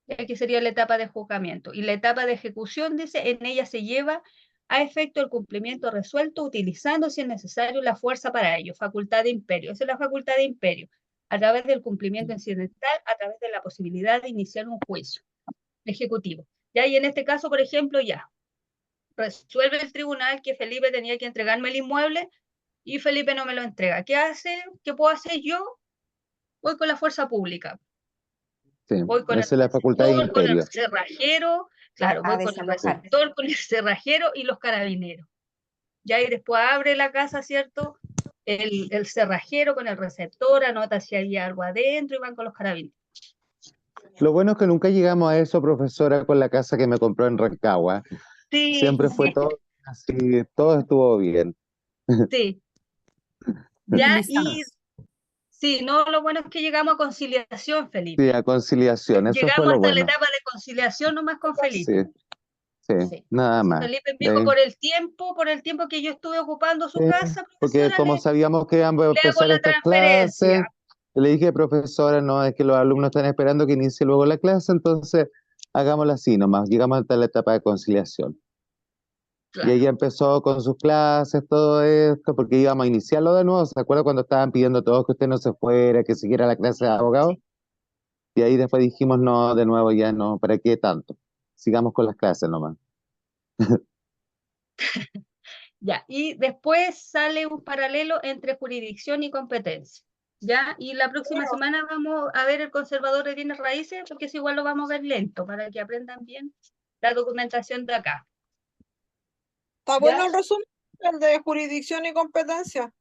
Y aquí sería la etapa de juzgamiento. Y la etapa de ejecución, dice, en ella se lleva a efecto el cumplimiento resuelto, utilizando, si es necesario, la fuerza para ello, facultad de imperio. Esa es la facultad de imperio, a través del cumplimiento incidental, a través de la posibilidad de iniciar un juicio ejecutivo. ¿Ya? Y en este caso, por ejemplo, ya resuelve el tribunal que Felipe tenía que entregarme el inmueble y Felipe no me lo entrega. ¿Qué hace? ¿Qué puedo hacer yo? Voy con la fuerza pública. Sí, Voy con el esa es la facultad de receptor, con el imperio. cerrajero, claro, a voy con el desalojar. receptor, con el cerrajero y los carabineros. Ya, y después abre la casa, ¿cierto? El cerrajero con el receptor, anota si hay algo adentro y van con los carabineros. Lo bueno es que nunca llegamos a eso, profesora, con la casa que me compró en Rancagua. Sí, Siempre fue todo así, todo estuvo bien. sí. Ya, y Civilizados. sí, no, lo bueno es que llegamos a conciliación, Sí, Felipe. a conciliación, eso fue Llegamos lo hasta la bueno. etapa de conciliación nomás con Sí, Felipe. sí, Sí. nada más. Felipe me De dijo, ahí- por el tiempo que yo estuve ocupando su sí, casa, porque profesora, como sabíamos que íbamos a le hago empezar la estas clases, transferencia. le dije, profesora, no, es que los alumnos están esperando que inicie luego la clase, entonces hagámoslo así nomás. Llegamos hasta la etapa de conciliación. Y Claro, ella empezó con sus clases, todo esto, porque íbamos a iniciarlo de nuevo. ¿Se acuerda cuando estaban pidiendo todos que usted no se fuera, que siguiera la clase de abogado? Y ahí después dijimos, no, de nuevo ya no, ¿para qué tanto? Sigamos con las clases nomás. ya. Y después sale un paralelo entre jurisdicción y competencia. ¿Ya? Y la próxima semana vamos a ver el conservador de bienes raíces, porque es igual lo vamos a ver lento, para que aprendan bien la documentación de acá. ¿Está ¿Ya? bueno el resumen? El de jurisdicción y competencia.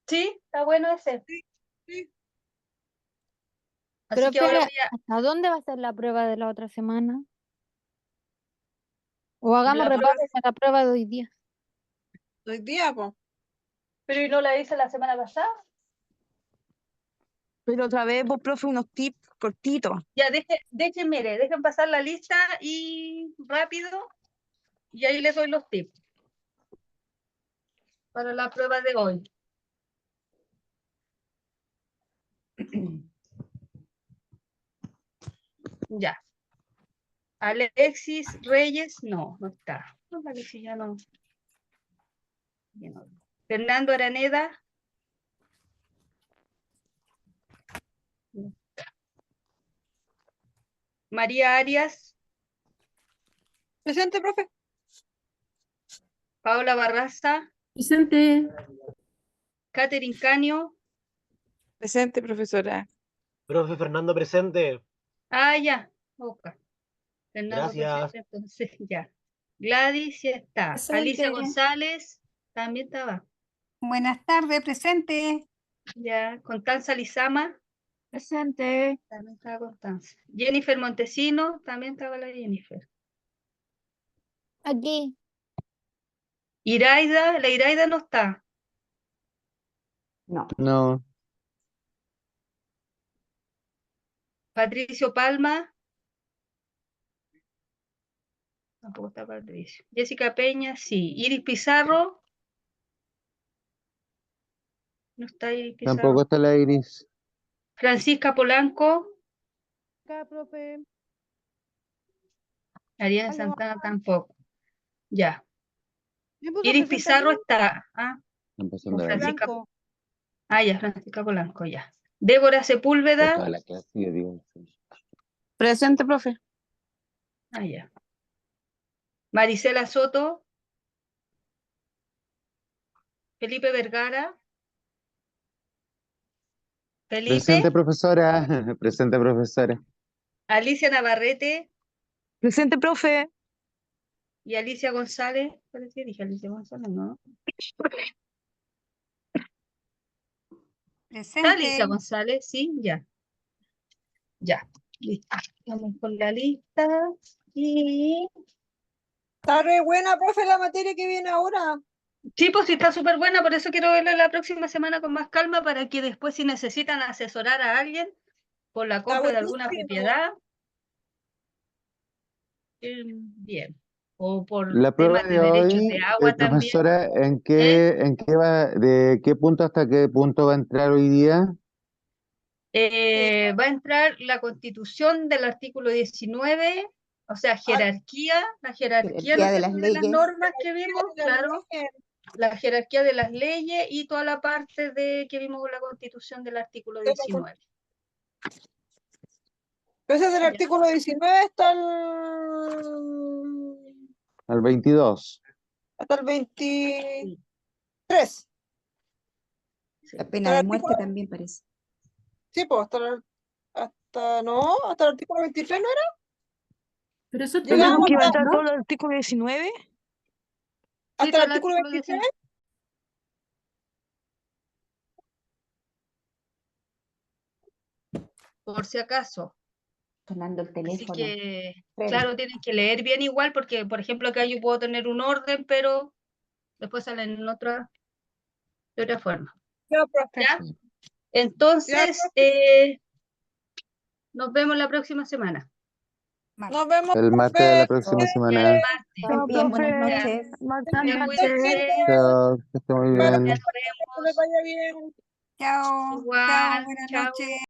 Sí, está bueno ese. Sí. Así que Profe, ahora voy a... ¿hasta dónde va a ser la prueba de la otra semana? O hagamos La repaso prueba, de la prueba de hoy día. Hoy día, pues. pero ¿y no la hice la semana pasada? Pero otra vez, vos, profe, unos tips cortitos. Ya, dejen pasar la lista y rápido, y ahí les doy los tips. para la prueba de hoy. Ya. Alexis Reyes, no está. No, Alexis ya no. Ya no. Fernando Araneda. No. María Arias. Presente, profe. Paola Barraza. Presente. Catherine Canio. Presente, profesora. Profe Fernando presente. Ah, ya. Oca. Fernando Gracias. presente, entonces ya. Gladys ya está. Alicia Presente. González también estaba. Buenas tardes, presente. Ya. Constanza Lizama. Presente. También estaba Constanza. Jennifer Montesino, también estaba la Jennifer. Aquí. Iraida, la Iraida no está. No. No, Patricio Palma. Tampoco está Patricio. Jessica Peña, sí. Iris Pizarro. No está Iris Pizarro. tampoco está la Iris. Francisca Polanco. Acá, profe. Ariana Aló. Santana tampoco. Ya. ¿Me puso Iris presente Pizarro alguien? está. Ah, Empezando con a ver. Francisca. Blanco. Ah, ya, Francisca Polanco, ya. Débora De Sepúlveda. toda la clase, yo digo. Presente, profe. Ah, ya. Marisela Soto. Felipe Vergara. Presente, Felipe. profesora. Presente, profesora. Alicia Navarrete Presente, profe. y Alicia González. Parece que dije Alicia González, ¿no? ¿Está Alicia Presente. González? Sí, ya. Ya. Listo. Vamos con la lista. Y Está re buena, profe, la materia que viene ahora. sí, pues sí, está súper buena, por eso quiero verla la próxima semana con más calma para que después, si necesitan asesorar a alguien por la compra de alguna buenísimo. propiedad, bien. O por La prueba temas de de derechos hoy, de agua también. profesora, ¿eh? en qué va, de qué punto hasta qué punto va a entrar hoy día? Va a entrar la constitución del artículo 19, o sea, jerarquía, la jerarquía, ¿no Jerarquía es de las cierto?, de las leyes. normas que vimos, claro, la jerarquía de las leyes y toda la parte de que vimos en la constitución del artículo 19. Entonces, del Ya. artículo 19 hasta Al 22. hasta el 23. La pena de muerte también parece. Sí, pues hasta el artículo 23 no era. Pero eso Llegamos ¿Tenemos que iba a hasta, entrar todo el artículo 19? hasta el artículo 23. Por si acaso. Sonando el Así teléfono. que, Freddy. claro, tienen que leer bien igual, porque, por ejemplo, acá yo puedo tener un orden, pero después salen en de otra forma. Ya, profe. ¿Ya? Entonces, nos vemos la próxima semana. Nos vemos, El martes de la profe. próxima El semana. martes. Estén bien, buenas noches. Cuídense. Chao, que esté muy bien. Nos Que les vemos. vaya bien. Chao. Chao. Igual. Buenas Chao. noches.